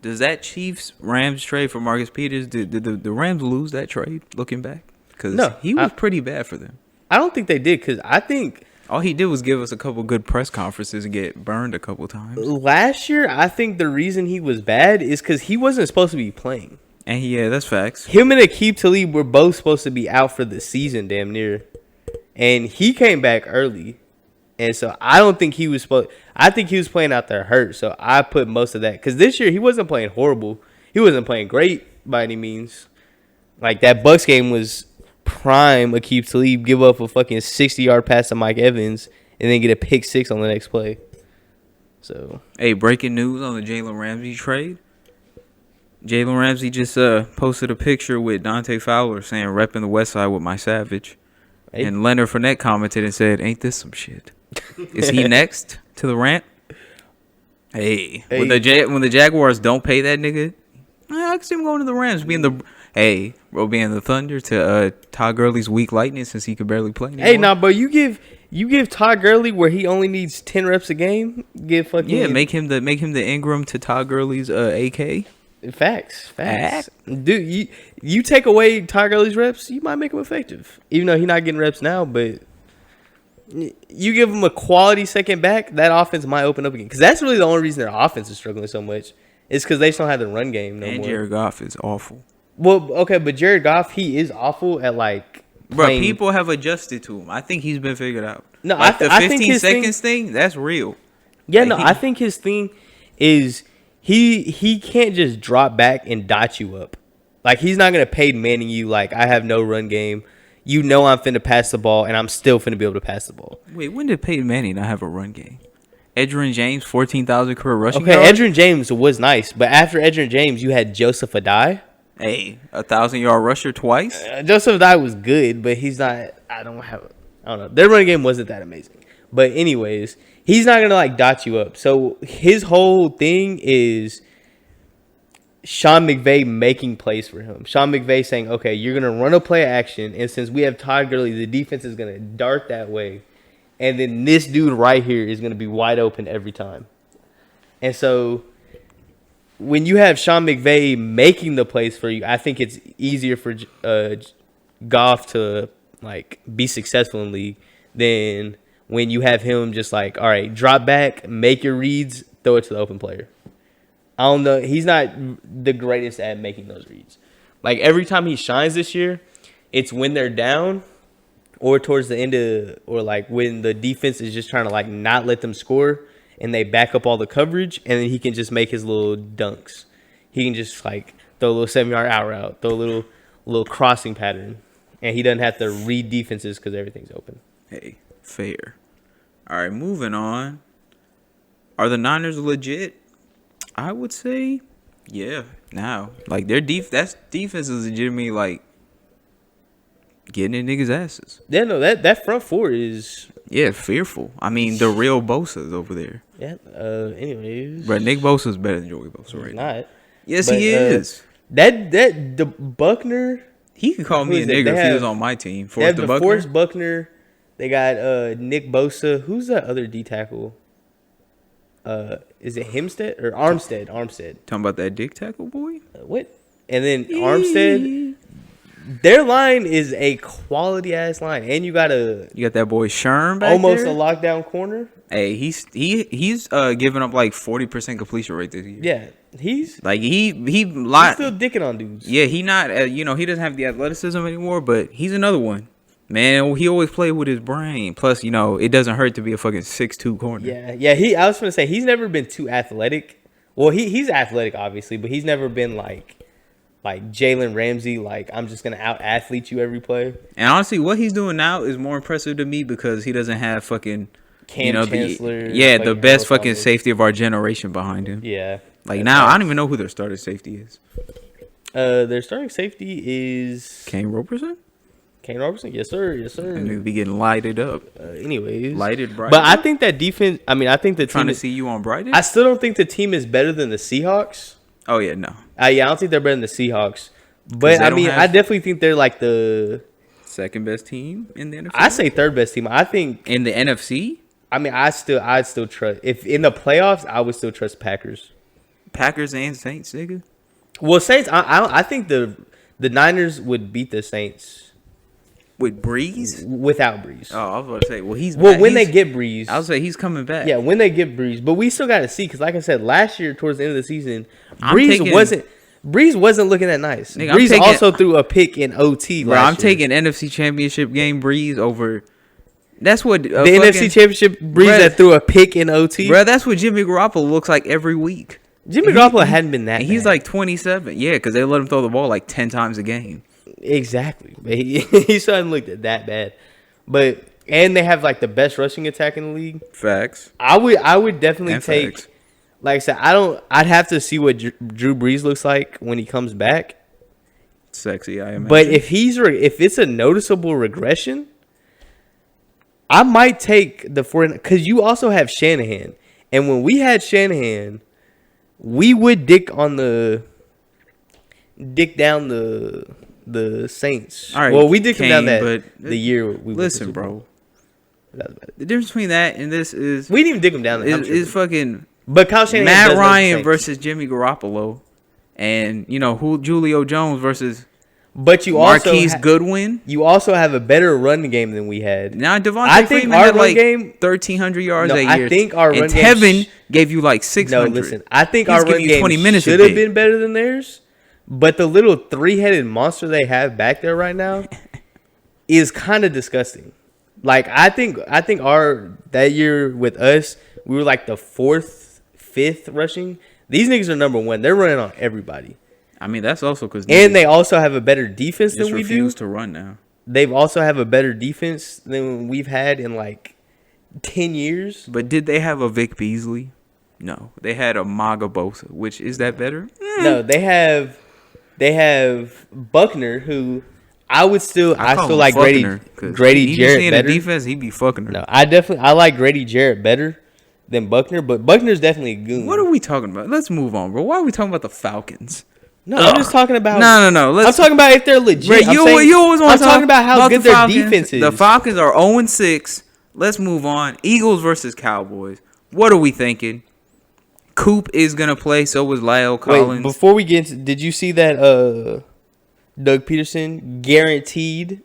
[SPEAKER 1] does that Chiefs Rams trade for Marcus Peters? Did the Rams lose that trade? Looking back, because
[SPEAKER 2] No,
[SPEAKER 1] he was pretty bad for them.
[SPEAKER 2] I don't think they did because I think
[SPEAKER 1] All he did was give us a couple good press conferences and get burned a couple times.
[SPEAKER 2] last year, I think the reason he was bad is because he wasn't supposed to be playing.
[SPEAKER 1] And yeah, that's facts.
[SPEAKER 2] Him and Aqib Talib were both supposed to be out for the season, damn near. And he came back early. And so I don't think he was supposed. I think he was playing out there hurt. So I put most of that. Because this year, he wasn't playing horrible. He wasn't playing great by any means. Like that Bucks game was prime Aqib Talib give up a fucking 60-yard pass to Mike Evans and then get a pick 6 on the next play. So
[SPEAKER 1] Hey, breaking news on the Jalen Ramsey trade. Jalen Ramsey just posted a picture with Dante Fowler saying repping the West Side with my Savage.
[SPEAKER 2] Hey.
[SPEAKER 1] And Leonard Fournette commented and said, ain't this some shit? Is he next to the rant? Hey. When the Jaguars don't pay that nigga, I can see him going to the Rams. Being the Thunder to Todd Gurley's weak lightning since he could barely play anymore.
[SPEAKER 2] hey, nah, but you give Todd Gurley where he only needs 10 reps a game. Give fucking
[SPEAKER 1] make him the Ingram to Todd Gurley's AK.
[SPEAKER 2] Facts. Dude, you take away Todd Gurley's reps, you might make him effective. Even though he's not getting reps now, but you give him a quality second back, that offense might open up again. Because that's really the only reason their offense is struggling so much. Is because they just don't have the run game no more.
[SPEAKER 1] And Jared Goff is awful.
[SPEAKER 2] Well, okay, but Jared Goff, he is awful at like
[SPEAKER 1] Bro,
[SPEAKER 2] playing.
[SPEAKER 1] people have adjusted to him. I think he's been figured out.
[SPEAKER 2] No,
[SPEAKER 1] like the
[SPEAKER 2] I think
[SPEAKER 1] 15
[SPEAKER 2] his
[SPEAKER 1] seconds thing, that's real.
[SPEAKER 2] Yeah,
[SPEAKER 1] Like,
[SPEAKER 2] no, I think his thing is he can't just drop back and dot you up. Like he's not gonna Peyton Manning you like I have no run game. You know I'm finna pass the ball and I'm still finna be able to pass the ball.
[SPEAKER 1] Wait, when did Peyton Manning not have a run game? Edgerrin James, 14,000 career rushing
[SPEAKER 2] Okay,
[SPEAKER 1] yards.
[SPEAKER 2] Edgerrin James was nice, but after Edgerrin James, you had Joseph Adai.
[SPEAKER 1] Hey, 1,000-yard rusher twice.
[SPEAKER 2] Joseph Adai was good, but he's not. I don't know. Their running game wasn't that amazing. But anyways, he's not gonna like dot you up. So his whole thing is Sean McVay making plays for him. Sean McVay saying, "Okay, you're gonna run a play action, and since we have Todd Gurley, the defense is gonna dart that way, and then this dude right here is gonna be wide open every time." And so when you have Sean McVay making the plays for you, I think it's easier for Goff to like be successful in the league than when you have him just like, all right, drop back, make your reads, throw it to the open player. I don't know. He's not the greatest at making those reads. Like every time he shines this year, it's when they're down or towards the end of, or like when the defense is just trying to like not let them score and they back up all the coverage, and then he can just make his little dunks. He can just like throw a little 7-yard out route, throw a little crossing pattern, and he doesn't have to read defenses because everything's open.
[SPEAKER 1] Hey, fair. All right, moving on. Are the Niners legit? I would say, yeah. Now, like their defense is legitimately like getting in niggas' asses.
[SPEAKER 2] Yeah, no, that front four is
[SPEAKER 1] fearful. I mean, the real Bosa's over there.
[SPEAKER 2] yeah. Anyways,
[SPEAKER 1] But Nick Bosa's better than Joey Bosa right now.
[SPEAKER 2] not.
[SPEAKER 1] Yes,
[SPEAKER 2] But,
[SPEAKER 1] he is.
[SPEAKER 2] The Buckner.
[SPEAKER 1] He could call
[SPEAKER 2] who
[SPEAKER 1] me a
[SPEAKER 2] is it?
[SPEAKER 1] nigger
[SPEAKER 2] They
[SPEAKER 1] if he
[SPEAKER 2] have-
[SPEAKER 1] was on my team.
[SPEAKER 2] They have
[SPEAKER 1] Forrest
[SPEAKER 2] the
[SPEAKER 1] Buckner.
[SPEAKER 2] Forrest Buckner. They got Nick Bosa. Who's that other D tackle? Is it Hempstead or Armstead?
[SPEAKER 1] Talking about that dick tackle boy.
[SPEAKER 2] What? And then Armstead. Their line is a quality ass line, and you got
[SPEAKER 1] that boy Sherm back
[SPEAKER 2] almost
[SPEAKER 1] there.
[SPEAKER 2] a lockdown corner.
[SPEAKER 1] Hey, he's giving up like 40% completion rate this year.
[SPEAKER 2] Yeah, he's
[SPEAKER 1] Like he's
[SPEAKER 2] still dicking on dudes.
[SPEAKER 1] Yeah, he not he doesn't have the athleticism anymore, but he's another one. Man, he always played with his brain. Plus, it doesn't hurt to be a fucking 6'2" corner.
[SPEAKER 2] Yeah. I was gonna say he's never been too athletic. Well, he's athletic obviously, but he's never been like Jalen Ramsey. Like I'm just gonna out athlete you every play.
[SPEAKER 1] And honestly, what he's doing now is more impressive to me because he doesn't have fucking
[SPEAKER 2] Chancellor.
[SPEAKER 1] the best fucking safety of our generation behind him.
[SPEAKER 2] Yeah.
[SPEAKER 1] Like now, I don't even know who their starting safety is.
[SPEAKER 2] Their starting safety is
[SPEAKER 1] Kane Roberson.
[SPEAKER 2] Kane Roberson. Yes, sir.
[SPEAKER 1] And they be getting lighted up.
[SPEAKER 2] Anyways,
[SPEAKER 1] Lighted Brite.
[SPEAKER 2] But I think that defense. I mean, I think the
[SPEAKER 1] Trying
[SPEAKER 2] team
[SPEAKER 1] to see you on Brighton.
[SPEAKER 2] I still don't think the team is better than the Seahawks.
[SPEAKER 1] Oh yeah, no.
[SPEAKER 2] I don't think they're better than the Seahawks. But
[SPEAKER 1] they
[SPEAKER 2] I
[SPEAKER 1] don't
[SPEAKER 2] mean,
[SPEAKER 1] have-
[SPEAKER 2] I definitely think they're like the.
[SPEAKER 1] Second best team in the NFC.
[SPEAKER 2] I say third best team. I think.
[SPEAKER 1] In the NFC,
[SPEAKER 2] I mean, I'd still trust if in the playoffs. I would still trust Packers.
[SPEAKER 1] Packers and Saints, nigga.
[SPEAKER 2] Well, Saints. I think the Niners would beat the Saints
[SPEAKER 1] With Breeze.
[SPEAKER 2] without Breeze.
[SPEAKER 1] Oh, I was about to say. Well,
[SPEAKER 2] When they get Breeze.
[SPEAKER 1] I was say he's coming back.
[SPEAKER 2] Yeah, when they get Breeze, but we still got to see because, like I said, last year towards the end of the season,
[SPEAKER 1] I'm
[SPEAKER 2] Breeze
[SPEAKER 1] taking-
[SPEAKER 2] wasn't looking that nice.
[SPEAKER 1] Nigga, I'm
[SPEAKER 2] Breeze
[SPEAKER 1] taking-
[SPEAKER 2] also threw a pick in OT.
[SPEAKER 1] Bro,
[SPEAKER 2] last
[SPEAKER 1] I'm
[SPEAKER 2] year.
[SPEAKER 1] taking NFC Championship game Breeze over. That's what
[SPEAKER 2] the NFC Championship Breeze
[SPEAKER 1] Bruh.
[SPEAKER 2] that threw a pick in OT.
[SPEAKER 1] Bro, that's what Jimmy Garoppolo looks like every week.
[SPEAKER 2] Jimmy Garoppolo hadn't been that.
[SPEAKER 1] And he's
[SPEAKER 2] bad.
[SPEAKER 1] like 27. Yeah, because they let him throw the ball like 10 times a game.
[SPEAKER 2] Exactly. But he suddenly looked that bad. But and they have like the best rushing attack in the league.
[SPEAKER 1] Facts.
[SPEAKER 2] I would definitely
[SPEAKER 1] And
[SPEAKER 2] take.
[SPEAKER 1] facts.
[SPEAKER 2] Like I said, I'd have to see what Drew Brees looks like when he comes back.
[SPEAKER 1] Sexy, I imagine.
[SPEAKER 2] But if it's a noticeable regression, I might take the 49 because you also have Shanahan, and when we had Shanahan, we would dick down the Saints.
[SPEAKER 1] All right,
[SPEAKER 2] well, we dicked them down
[SPEAKER 1] Kane,
[SPEAKER 2] that
[SPEAKER 1] but
[SPEAKER 2] the year we
[SPEAKER 1] listen, bro. The difference between that and this is
[SPEAKER 2] we didn't even dick them down.
[SPEAKER 1] is fucking
[SPEAKER 2] but Kyle Shanahan
[SPEAKER 1] Matt
[SPEAKER 2] does know the
[SPEAKER 1] Ryan
[SPEAKER 2] Saints.
[SPEAKER 1] versus Jimmy Garoppolo, and who Julio Jones versus
[SPEAKER 2] But you also
[SPEAKER 1] Marquise Goodwin.
[SPEAKER 2] you also have a better run game than we had.
[SPEAKER 1] Now Devontae
[SPEAKER 2] I think
[SPEAKER 1] Freeman
[SPEAKER 2] our
[SPEAKER 1] had
[SPEAKER 2] run
[SPEAKER 1] like
[SPEAKER 2] game-
[SPEAKER 1] 1,300 yards
[SPEAKER 2] No,
[SPEAKER 1] that year.
[SPEAKER 2] I think our
[SPEAKER 1] and
[SPEAKER 2] run game
[SPEAKER 1] Tevin gave you like 600.
[SPEAKER 2] No, listen. I think
[SPEAKER 1] He's
[SPEAKER 2] our
[SPEAKER 1] giving
[SPEAKER 2] run
[SPEAKER 1] you
[SPEAKER 2] game
[SPEAKER 1] 20 minutes a
[SPEAKER 2] should have
[SPEAKER 1] day.
[SPEAKER 2] been better than theirs. But the little three-headed monster they have back there right now is kind of disgusting. Like I think our that year with us, we were like the 4th, 5th rushing. These niggas are number 1. They're running on everybody.
[SPEAKER 1] I mean, that's also because
[SPEAKER 2] And they also have a better defense
[SPEAKER 1] just
[SPEAKER 2] than we do.
[SPEAKER 1] refuse to run now.
[SPEAKER 2] They've also have a better defense than we've had in like 10 years.
[SPEAKER 1] But did they have a Vic Beasley? No, they had a Maga Bosa. Which is that better?
[SPEAKER 2] No, they have Buckner, who I still
[SPEAKER 1] call him
[SPEAKER 2] like
[SPEAKER 1] Fuckner, 'cause
[SPEAKER 2] Grady
[SPEAKER 1] he
[SPEAKER 2] Jarrett
[SPEAKER 1] in
[SPEAKER 2] better.
[SPEAKER 1] the defense, he'd be fucking her.
[SPEAKER 2] No, I like Grady Jarrett better than Buckner, but Buckner's definitely a goon.
[SPEAKER 1] What are we talking about? Let's move on, bro. Why are we talking about the Falcons?
[SPEAKER 2] No, I'm just talking about.
[SPEAKER 1] No.
[SPEAKER 2] I'm talking about if they're legit.
[SPEAKER 1] Bro, you always want
[SPEAKER 2] I'm
[SPEAKER 1] to
[SPEAKER 2] talking about how good
[SPEAKER 1] the
[SPEAKER 2] their
[SPEAKER 1] Falcons.
[SPEAKER 2] defense is.
[SPEAKER 1] The Falcons are 0-6. Let's move on. Eagles versus Cowboys. What are we thinking? Coop is gonna play. So was Lyle Collins.
[SPEAKER 2] Wait, before we get into, did you see that Doug Peterson guaranteed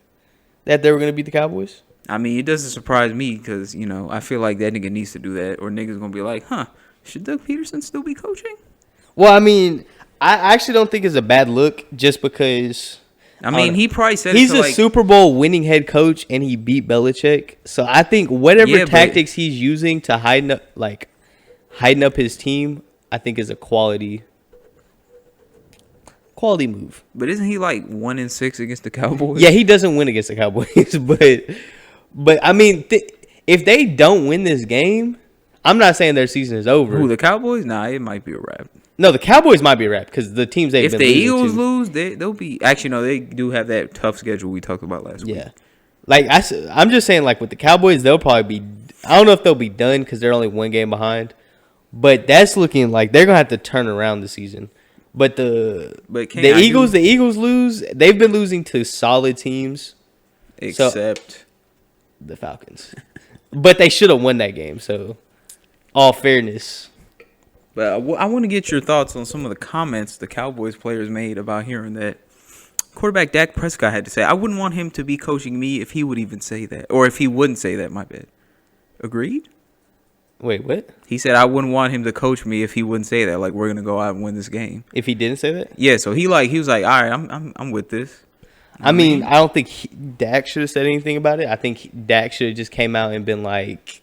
[SPEAKER 2] that they were going to beat the Cowboys?
[SPEAKER 1] I mean, it doesn't surprise me because I feel like that nigga needs to do that, or niggas gonna be like, huh? Should Doug Peterson still be coaching?
[SPEAKER 2] Well, I mean, I actually don't think it's a bad look just because.
[SPEAKER 1] I mean, he probably said
[SPEAKER 2] he's
[SPEAKER 1] it to
[SPEAKER 2] a
[SPEAKER 1] like,
[SPEAKER 2] Super Bowl winning head coach and he beat Belichick. So I think whatever
[SPEAKER 1] Yeah, but-
[SPEAKER 2] tactics he's using to hiding up his team, I think is a quality move.
[SPEAKER 1] But isn't he like 1-6 against the Cowboys?
[SPEAKER 2] Yeah, he doesn't win against the Cowboys, but I mean, if they don't win this game, I'm not saying their season is over.
[SPEAKER 1] Who, the Cowboys? Nah, it might be a wrap.
[SPEAKER 2] No, the Cowboys might be a wrap because the teams they've
[SPEAKER 1] If
[SPEAKER 2] been
[SPEAKER 1] the
[SPEAKER 2] losing
[SPEAKER 1] Eagles
[SPEAKER 2] to.
[SPEAKER 1] lose, they'll be. Actually, no, they do have that tough schedule we talked about last week.
[SPEAKER 2] Yeah, like I'm just saying, like with the Cowboys, they'll probably be. I don't know if they'll be done because they're only one game behind, but that's looking like they're gonna have to turn around the season. But the Eagles lose. They've been losing to solid teams,
[SPEAKER 1] Except
[SPEAKER 2] the Falcons, but they should have won that game. So, all fairness.
[SPEAKER 1] But I want to get your thoughts on some of the comments the Cowboys players made about hearing that quarterback Dak Prescott had to say. I wouldn't want him to be coaching me if he would even say that. Or if he wouldn't say that, my bad. Agreed?
[SPEAKER 2] Wait, what?
[SPEAKER 1] He said I wouldn't want him to coach me if he wouldn't say that. Like, we're going to go out and win this game.
[SPEAKER 2] If he didn't say that?
[SPEAKER 1] Yeah, so he was like, all right, I'm with this.
[SPEAKER 2] I mean, I don't think Dak should have said anything about it. I think Dak should have just came out and been like,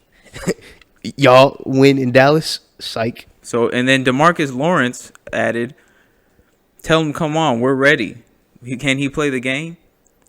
[SPEAKER 2] y'all win in Dallas? Psych.
[SPEAKER 1] So, and then DeMarcus Lawrence added, tell him, come on, we're ready. Can he play the game?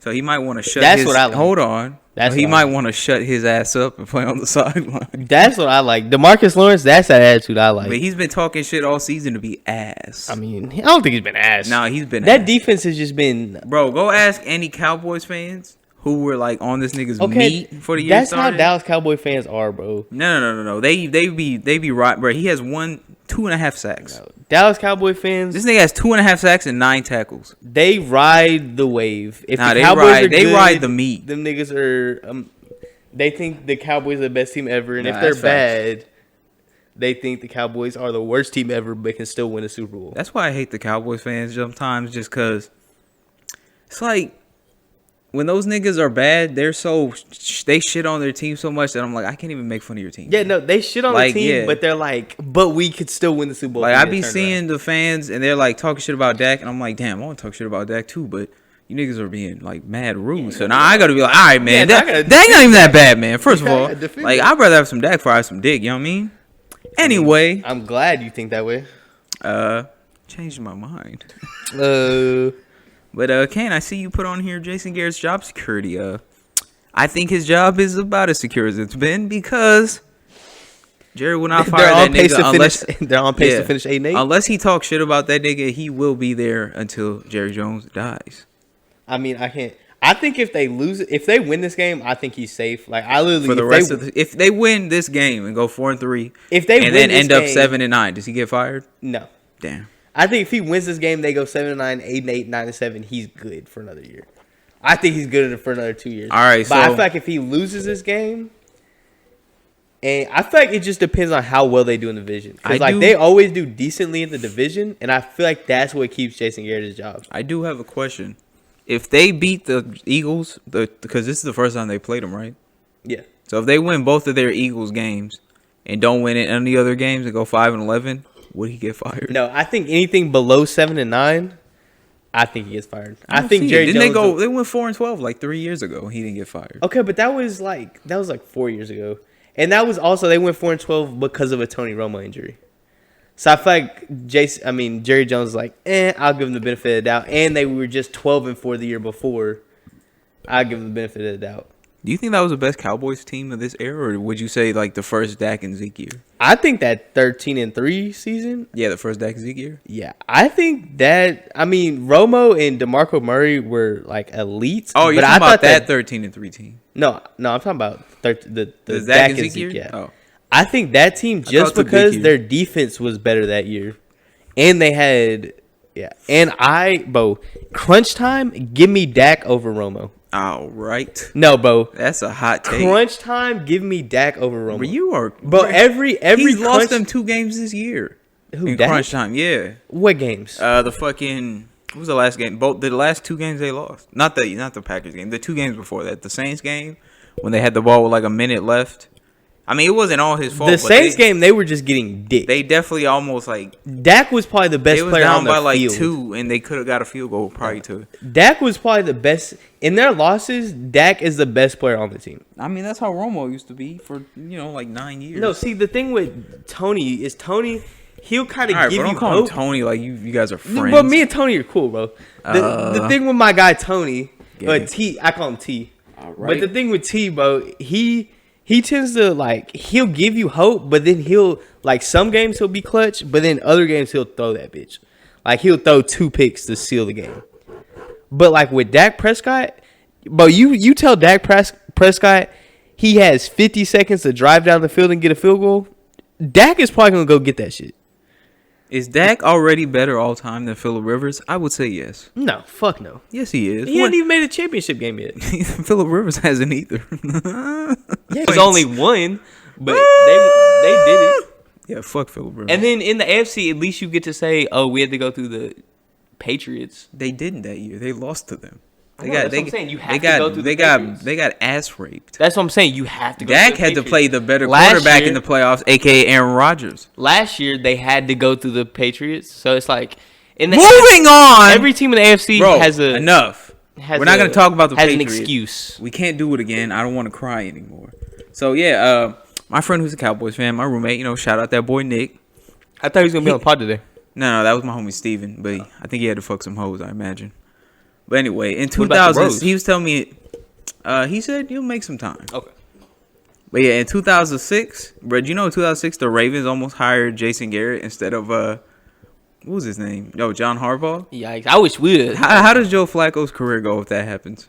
[SPEAKER 1] So he might want to shut
[SPEAKER 2] That's what I like.
[SPEAKER 1] Hold on.
[SPEAKER 2] That's
[SPEAKER 1] he
[SPEAKER 2] what I
[SPEAKER 1] might
[SPEAKER 2] like.
[SPEAKER 1] want to shut his ass up and play on the sideline.
[SPEAKER 2] That's what I like. DeMarcus Lawrence, that's that attitude I like.
[SPEAKER 1] But he's been talking shit all season to be ass.
[SPEAKER 2] I mean, I don't think he's been ass.
[SPEAKER 1] Nah, he's been
[SPEAKER 2] that
[SPEAKER 1] ass.
[SPEAKER 2] defense has just been.
[SPEAKER 1] Bro, go ask any Cowboys fans who were like on this nigga's meat for the year
[SPEAKER 2] That's
[SPEAKER 1] started.
[SPEAKER 2] how Dallas Cowboy fans are, bro.
[SPEAKER 1] No. They be right, bro. He has 2.5 sacks.
[SPEAKER 2] No. Dallas Cowboy fans,
[SPEAKER 1] This nigga has 2.5 sacks and 9 tackles.
[SPEAKER 2] they ride the wave. If
[SPEAKER 1] Nah,
[SPEAKER 2] the Cowboys are
[SPEAKER 1] they
[SPEAKER 2] good,
[SPEAKER 1] ride the meat.
[SPEAKER 2] Them niggas are. They think the Cowboys are the best team ever, and
[SPEAKER 1] Nah,
[SPEAKER 2] if they're
[SPEAKER 1] that's facts.
[SPEAKER 2] bad, they think the Cowboys are the worst team ever, but can still win a Super Bowl.
[SPEAKER 1] That's why I hate the Cowboys fans sometimes, just because it's like when those niggas are bad, they shit on their team so much that I'm like, I can't even make fun of your team.
[SPEAKER 2] Yeah, no, they shit on
[SPEAKER 1] Like,
[SPEAKER 2] the team,
[SPEAKER 1] yeah.
[SPEAKER 2] but they're like, but we could still win the Super Bowl.
[SPEAKER 1] Like,
[SPEAKER 2] if
[SPEAKER 1] I
[SPEAKER 2] we
[SPEAKER 1] be
[SPEAKER 2] get turned
[SPEAKER 1] seeing
[SPEAKER 2] around.
[SPEAKER 1] the fans and they're like talking shit about Dak, and I'm like, damn, I want to talk shit about Dak too, but you niggas are being like mad rude. So now I gotta be like, all right, man,
[SPEAKER 2] Yeah, I gotta
[SPEAKER 1] Dak not even that bad, man. First of
[SPEAKER 2] I
[SPEAKER 1] all,
[SPEAKER 2] gotta defend
[SPEAKER 1] like
[SPEAKER 2] it.
[SPEAKER 1] I'd rather have some Dak before I have some dick. You know what I mean? Anyway,
[SPEAKER 2] I'm glad you think that way.
[SPEAKER 1] changed my mind.
[SPEAKER 2] Uh,
[SPEAKER 1] But Kane, I see you put on here Jason Garrett's job security. I think his job is about as secure as it's been because Jerry will not fire
[SPEAKER 2] they're
[SPEAKER 1] that
[SPEAKER 2] on pace
[SPEAKER 1] nigga
[SPEAKER 2] to
[SPEAKER 1] unless
[SPEAKER 2] finish. They're on pace
[SPEAKER 1] yeah,
[SPEAKER 2] to finish 8-8.
[SPEAKER 1] Unless he talks shit about that nigga, he will be there until Jerry Jones dies.
[SPEAKER 2] I mean, I can't. I think if they win this game, I think he's safe. Like I literally,
[SPEAKER 1] For the rest if they win this game and go 4-3,
[SPEAKER 2] if they
[SPEAKER 1] and
[SPEAKER 2] win
[SPEAKER 1] then
[SPEAKER 2] this
[SPEAKER 1] end up
[SPEAKER 2] game-
[SPEAKER 1] 7-9, does he get fired?
[SPEAKER 2] no.
[SPEAKER 1] Damn.
[SPEAKER 2] I think if he wins this game, they go 7-9, 8-8, 9-7. He's good for another year. I think he's good for another 2 years.
[SPEAKER 1] All right,
[SPEAKER 2] but I
[SPEAKER 1] so-
[SPEAKER 2] feel like if he loses this game, and I feel like it just depends on how well they do in the division. Because they always do decently in the division, and I feel like that's what keeps Jason Garrett his job.
[SPEAKER 1] I do have a question. If they beat the Eagles, because this is the first time they played them, right?
[SPEAKER 2] Yeah.
[SPEAKER 1] So if they win both of their Eagles games and don't win it any other games and go 5-11, would he get fired?
[SPEAKER 2] No, I think anything below 7-9, I think he gets fired. I
[SPEAKER 1] don't
[SPEAKER 2] think
[SPEAKER 1] see it.
[SPEAKER 2] Jerry
[SPEAKER 1] Didn't
[SPEAKER 2] Jones.
[SPEAKER 1] they went 4-12 like 3 years ago. He didn't get fired.
[SPEAKER 2] Okay, but that was like 4 years ago, and that was also they went 4-12 because of a Tony Romo injury. So I feel like Jerry Jones is like, I'll give him the benefit of the doubt, and they were just 12-4 the year before. I'll give him the benefit of the doubt.
[SPEAKER 1] Do you think that was the best Cowboys team of this era, or would you say like the first Dak and Zeke year?
[SPEAKER 2] I think that 13-3 season.
[SPEAKER 1] Yeah, the first Dak and Zeke year.
[SPEAKER 2] Yeah, I think that. I mean, Romo and DeMarco Murray were like elites.
[SPEAKER 1] Oh, you're
[SPEAKER 2] but
[SPEAKER 1] talking
[SPEAKER 2] I
[SPEAKER 1] about
[SPEAKER 2] thought
[SPEAKER 1] that 13-3 team.
[SPEAKER 2] No, I'm talking about the
[SPEAKER 1] The
[SPEAKER 2] Dak and Zeke year.
[SPEAKER 1] year?
[SPEAKER 2] Yeah.
[SPEAKER 1] Oh.
[SPEAKER 2] I think that team just
[SPEAKER 1] thought the big
[SPEAKER 2] because
[SPEAKER 1] year.
[SPEAKER 2] their defense was better that year, and they had crunch time. Give me Dak over Romo.
[SPEAKER 1] All right.
[SPEAKER 2] No, bro.
[SPEAKER 1] That's a hot take.
[SPEAKER 2] Crunch time. Give me Dak over Romo.
[SPEAKER 1] Bro, you are,
[SPEAKER 2] Bro, every
[SPEAKER 1] he's lost
[SPEAKER 2] crunch-
[SPEAKER 1] them 2 games this year.
[SPEAKER 2] Who,
[SPEAKER 1] in
[SPEAKER 2] Dak?
[SPEAKER 1] crunch time? Yeah.
[SPEAKER 2] What games?
[SPEAKER 1] The fucking what was the last game? Both the last 2 games they lost. Not the Packers game. The 2 games before that. The Saints game when they had the ball with like a minute left. I mean, it wasn't all his fault.
[SPEAKER 2] The
[SPEAKER 1] but
[SPEAKER 2] Saints game, they were just getting dick.
[SPEAKER 1] They definitely almost like
[SPEAKER 2] Dak was probably the best
[SPEAKER 1] they was
[SPEAKER 2] player
[SPEAKER 1] down
[SPEAKER 2] on the
[SPEAKER 1] by like
[SPEAKER 2] field.
[SPEAKER 1] 2, and they could have got a field goal probably to.
[SPEAKER 2] Dak was probably the best in their losses. Dak is the best player on the team.
[SPEAKER 1] I mean, that's how Romo used to be for like 9 years.
[SPEAKER 2] No, see the thing with Tony is he'll kind of
[SPEAKER 1] all right,
[SPEAKER 2] give
[SPEAKER 1] but
[SPEAKER 2] you
[SPEAKER 1] don't call him
[SPEAKER 2] hope.
[SPEAKER 1] Tony like you guys are friends.
[SPEAKER 2] But me and Tony are cool, bro. The thing with my guy Tony,
[SPEAKER 1] Yeah.
[SPEAKER 2] T, I call him T.
[SPEAKER 1] All right.
[SPEAKER 2] But the thing with T, bro, he tends to he'll give you hope, but then he'll some games he'll be clutch, but then other games he'll throw that bitch. Like he'll throw 2 picks to seal the game. But with Dak Prescott, bro, you tell Dak Prescott he has 50 seconds to drive down the field and get a field goal. Dak is probably gonna go get that shit.
[SPEAKER 1] Is Dak already better all time than Phillip Rivers? I would say yes.
[SPEAKER 2] No, fuck no.
[SPEAKER 1] Yes, he is.
[SPEAKER 2] He hasn't even made a championship game yet.
[SPEAKER 1] Phillip Rivers hasn't either.
[SPEAKER 2] Yeah, he's only one, but they did it.
[SPEAKER 1] Yeah, fuck Phillip Rivers.
[SPEAKER 2] And then in the AFC, at least you get to say, "Oh, we had to go through the Patriots.
[SPEAKER 1] They didn't that year. They lost to them.
[SPEAKER 2] That's what I'm saying. You have to go through the Patriots.
[SPEAKER 1] They got ass raped.
[SPEAKER 2] That's what I'm saying. You have to go
[SPEAKER 1] Dak
[SPEAKER 2] through the
[SPEAKER 1] had to
[SPEAKER 2] Patriots.
[SPEAKER 1] play the better
[SPEAKER 2] Last
[SPEAKER 1] quarterback
[SPEAKER 2] year-
[SPEAKER 1] in the playoffs, aka Aaron Rodgers.
[SPEAKER 2] Last year they had to go through the Patriots, so it's like in the
[SPEAKER 1] Moving on.
[SPEAKER 2] every team in the AFC
[SPEAKER 1] Bro,
[SPEAKER 2] has a
[SPEAKER 1] enough.
[SPEAKER 2] has
[SPEAKER 1] We're not
[SPEAKER 2] a-
[SPEAKER 1] going to talk about the
[SPEAKER 2] has
[SPEAKER 1] Patriots.
[SPEAKER 2] an excuse.
[SPEAKER 1] We can't do it again. I don't want to cry anymore. So yeah, my friend who's a Cowboys fan, my roommate, shout out that boy Nick.
[SPEAKER 2] I thought he was gonna be on the pod today.
[SPEAKER 1] No, that was my homie Steven, but I think he had to fuck some hoes, I imagine. But anyway, in
[SPEAKER 2] What about the
[SPEAKER 1] 2000,
[SPEAKER 2] Rose?
[SPEAKER 1] he was telling me, he said you'll make some time.
[SPEAKER 2] Okay.
[SPEAKER 1] But yeah, in 2006, bro, do you know in 2006 the Ravens almost hired Jason Garrett instead of what was his name? No, John Harbaugh.
[SPEAKER 2] Yikes! I wish we would.
[SPEAKER 1] How does Joe Flacco's career go if that happens?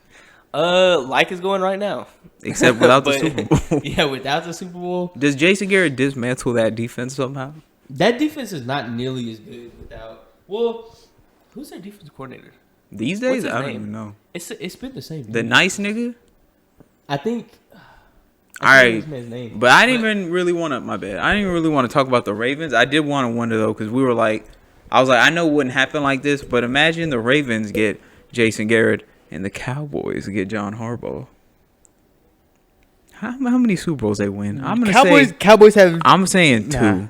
[SPEAKER 2] Like it's going right now.
[SPEAKER 1] Except without the
[SPEAKER 2] But-
[SPEAKER 1] Super Bowl.
[SPEAKER 2] Yeah, without the Super Bowl,
[SPEAKER 1] Does Jason Garrett dismantle that defense somehow?
[SPEAKER 2] that defense is not nearly as good without. Well, who's their defense coordinator?
[SPEAKER 1] These
[SPEAKER 2] What's
[SPEAKER 1] days,
[SPEAKER 2] his
[SPEAKER 1] I don't
[SPEAKER 2] name?
[SPEAKER 1] even know.
[SPEAKER 2] It's been the same.
[SPEAKER 1] The nice nigga?
[SPEAKER 2] I think.
[SPEAKER 1] All right.
[SPEAKER 2] His name.
[SPEAKER 1] But I didn't even really want to, my bad. I didn't even really want to talk about the Ravens. I did want to wonder, though, because we were like, I was like, I know it wouldn't happen like this, but imagine the Ravens get Jason Garrett and the Cowboys get John Harbaugh. How many Super Bowls they win? I'm going to say,
[SPEAKER 2] Cowboys have.
[SPEAKER 1] I'm saying 2.
[SPEAKER 2] Nah.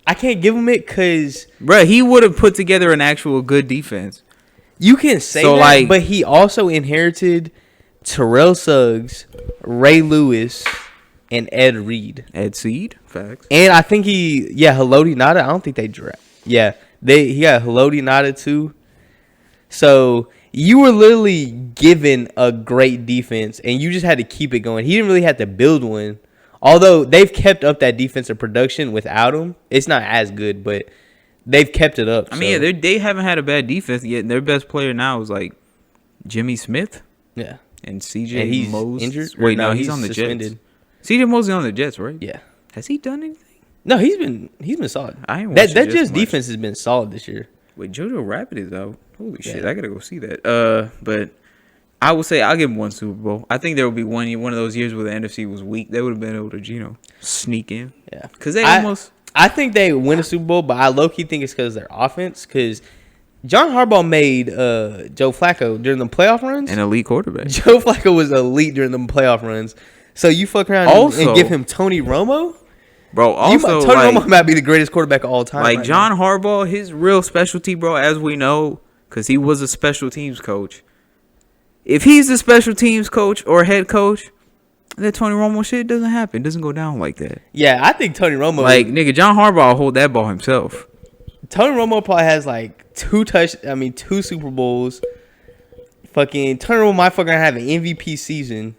[SPEAKER 2] I can't give him it because
[SPEAKER 1] Bruh, he would have put together an actual good defense.
[SPEAKER 2] you can say
[SPEAKER 1] So,
[SPEAKER 2] that,
[SPEAKER 1] like-
[SPEAKER 2] but he also inherited Terrell Suggs, Ray Lewis, and Ed Reed.
[SPEAKER 1] Ed Seed, facts.
[SPEAKER 2] And I think Haloti Nada. I don't think they draft. Yeah, he got Haloti Nada too. So you were literally given a great defense, and you just had to keep it going. He didn't really have to build one. Although they've kept up that defensive production without him, it's not as good, but they've kept it up.
[SPEAKER 1] I mean, yeah, they haven't had a bad defense yet. Their best player now is like Jimmy Smith
[SPEAKER 2] yeah.
[SPEAKER 1] and CJ
[SPEAKER 2] And he's
[SPEAKER 1] Moses.
[SPEAKER 2] injured? Or
[SPEAKER 1] Wait,
[SPEAKER 2] no,
[SPEAKER 1] no, he's
[SPEAKER 2] he's
[SPEAKER 1] on the
[SPEAKER 2] suspended.
[SPEAKER 1] Jets. CJ Moses on the Jets, right?
[SPEAKER 2] Yeah.
[SPEAKER 1] Has he done anything?
[SPEAKER 2] No, he's been solid.
[SPEAKER 1] I ain't
[SPEAKER 2] That
[SPEAKER 1] watched the Jets
[SPEAKER 2] Jets
[SPEAKER 1] much.
[SPEAKER 2] defense has been solid this year.
[SPEAKER 1] Wait, JoJo Rabbit is out. Holy shit,
[SPEAKER 2] Yeah.
[SPEAKER 1] I gotta go see that. But I would say I'll give him one Super Bowl. I think there will be one of those years where the NFC was weak. They would have been able to, sneak in.
[SPEAKER 2] Yeah.
[SPEAKER 1] Because they almost.
[SPEAKER 2] I think they win a Super Bowl, but I low-key think it's because of their offense. Because John Harbaugh made Joe Flacco during the playoff runs.
[SPEAKER 1] An elite quarterback.
[SPEAKER 2] Joe Flacco was elite during the playoff runs. So you fuck around
[SPEAKER 1] Also-
[SPEAKER 2] and give him Tony Romo?
[SPEAKER 1] Bro, also,
[SPEAKER 2] Tony
[SPEAKER 1] like,
[SPEAKER 2] Romo might be the greatest quarterback of all time.
[SPEAKER 1] like
[SPEAKER 2] right
[SPEAKER 1] John
[SPEAKER 2] now.
[SPEAKER 1] Harbaugh, his real specialty, bro, as we know, because he was a special teams coach. If he's the special teams coach or head coach, that Tony Romo shit doesn't happen. It doesn't go down like that.
[SPEAKER 2] Yeah, I think Tony Romo.
[SPEAKER 1] Like, nigga, John Harbaugh will hold that ball himself.
[SPEAKER 2] Tony Romo probably has like 2 Super Bowls. Fucking Tony Romo might fucking have an MVP season.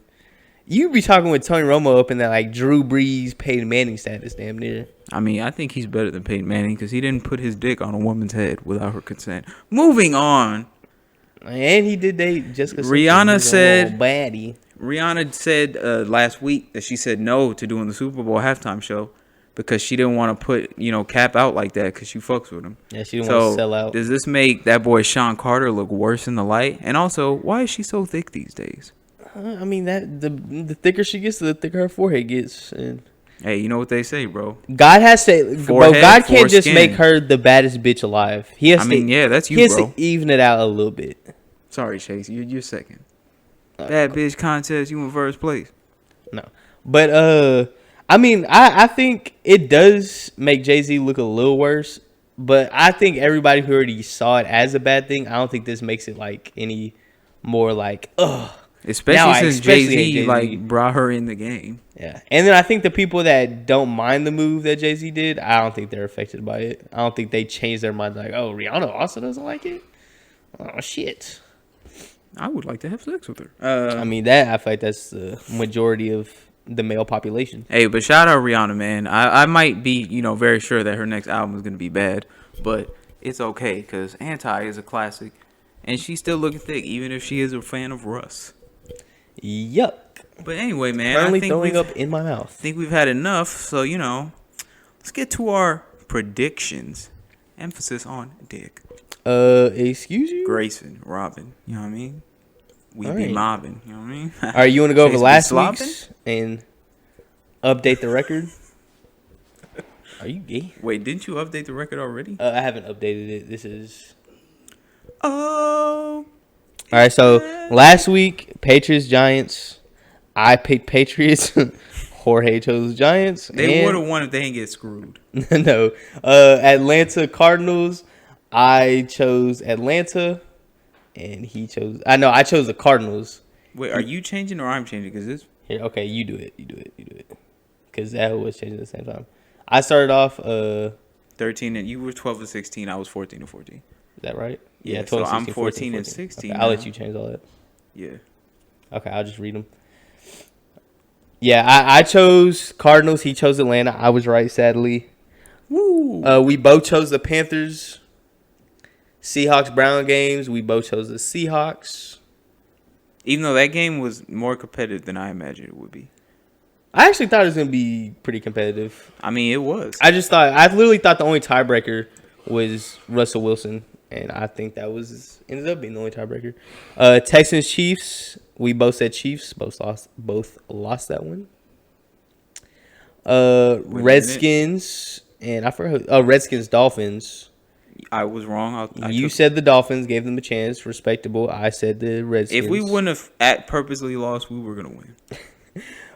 [SPEAKER 2] You be talking with Tony Romo up in that like Drew Brees, Peyton Manning status, damn near.
[SPEAKER 1] I mean, I think he's better than Peyton Manning because he didn't put his dick on a woman's head without her consent. Moving on.
[SPEAKER 2] And he did date Jessica Simpson.
[SPEAKER 1] Rihanna
[SPEAKER 2] He's a
[SPEAKER 1] said-
[SPEAKER 2] little baddie.
[SPEAKER 1] Rihanna said last week that she said no to doing the Super Bowl halftime show because she didn't want to put, Cap out like that because she fucks with him.
[SPEAKER 2] Yeah, she didn't want to sell out.
[SPEAKER 1] Does this make that boy Sean Carter look worse in the light? And also, why is she so thick these days?
[SPEAKER 2] I mean, that the thicker she gets, the thicker her forehead gets. And
[SPEAKER 1] Hey, you know what they say, bro.
[SPEAKER 2] God has to, bro.
[SPEAKER 1] Forehead,
[SPEAKER 2] God can't just
[SPEAKER 1] foreskin.
[SPEAKER 2] make her the baddest bitch alive. He has
[SPEAKER 1] I mean, yeah, that's
[SPEAKER 2] he
[SPEAKER 1] you,
[SPEAKER 2] has
[SPEAKER 1] bro.
[SPEAKER 2] to even it out a little bit.
[SPEAKER 1] Sorry, Chase. You're second. Bad bitch contest, you in first place.
[SPEAKER 2] No, but I mean, I think it does make Jay-Z look a little worse. But I think everybody who already saw it as a bad thing, I don't think this makes it like any more like ugh. Now
[SPEAKER 1] Especially
[SPEAKER 2] I
[SPEAKER 1] since
[SPEAKER 2] especially hate
[SPEAKER 1] Jay-Z,
[SPEAKER 2] Jay-Z.
[SPEAKER 1] like, brought her in the game.
[SPEAKER 2] Yeah, and then I think the people that don't mind the move that Jay-Z did, I don't think they're affected by it. I don't think they changed their mind like, oh, Rihanna also doesn't like it. Oh shit.
[SPEAKER 1] I would like to have sex with her.
[SPEAKER 2] I mean, I feel like that's the majority of the male population.
[SPEAKER 1] Hey, but shout out Rihanna, man. I might be, very sure that her next album is going to be bad. But it's okay because Anti is a classic. And she's still looking thick, even if she is a fan of Russ.
[SPEAKER 2] Yuck.
[SPEAKER 1] But anyway, man.
[SPEAKER 2] Currently
[SPEAKER 1] I think
[SPEAKER 2] throwing
[SPEAKER 1] we've-
[SPEAKER 2] up in my mouth.
[SPEAKER 1] think we've had enough. So, let's get to our predictions. Emphasis on Dick.
[SPEAKER 2] Excuse you?
[SPEAKER 1] Grayson, Robin. You know what I mean? We
[SPEAKER 2] All
[SPEAKER 1] be
[SPEAKER 2] right.
[SPEAKER 1] mobbing. You know what I mean?
[SPEAKER 2] All right, you want to go over
[SPEAKER 1] Chase be
[SPEAKER 2] last
[SPEAKER 1] slopping?
[SPEAKER 2] week's and update the record? Are you gay?
[SPEAKER 1] Wait, didn't you update the record already?
[SPEAKER 2] I haven't updated it. This is...
[SPEAKER 1] Oh.
[SPEAKER 2] All right, so last week, Patriots, Giants. I picked Patriots. Jorge chose Giants.
[SPEAKER 1] They would have won if they didn't get screwed.
[SPEAKER 2] No. Atlanta Cardinals. I chose Atlanta. And he chose... I chose the Cardinals.
[SPEAKER 1] Wait, are you changing or I'm changing? Because this...
[SPEAKER 2] Here, okay, you do it. Because that was changing at the same time. I started off...
[SPEAKER 1] 13 and you were 12 and 16. I was 14 and 14.
[SPEAKER 2] Is that right?
[SPEAKER 1] Yeah,
[SPEAKER 2] 12,
[SPEAKER 1] so I'm
[SPEAKER 2] 16,
[SPEAKER 1] 14 and 16
[SPEAKER 2] Okay, I'll
[SPEAKER 1] now.
[SPEAKER 2] let you change all that.
[SPEAKER 1] Yeah.
[SPEAKER 2] Okay, I'll just read them. Yeah, I chose Cardinals. He chose Atlanta. I was right, sadly.
[SPEAKER 1] Woo.
[SPEAKER 2] We both chose the Panthers. Seahawks Brown games. We both chose the Seahawks.
[SPEAKER 1] Even though that game was more competitive than I imagined it would be.
[SPEAKER 2] I actually thought it was gonna be pretty competitive.
[SPEAKER 1] I mean, it was.
[SPEAKER 2] I literally thought the only tiebreaker was Russell Wilson, and I think that ended up being the only tiebreaker. Texans Chiefs. We both said Chiefs. Both lost that one. Redskins and I forgot. Redskins Dolphins.
[SPEAKER 1] I was wrong.
[SPEAKER 2] You said the Dolphins, gave them a chance, respectable. I said the Redskins.
[SPEAKER 1] If we wouldn't have purposely lost, we were gonna win.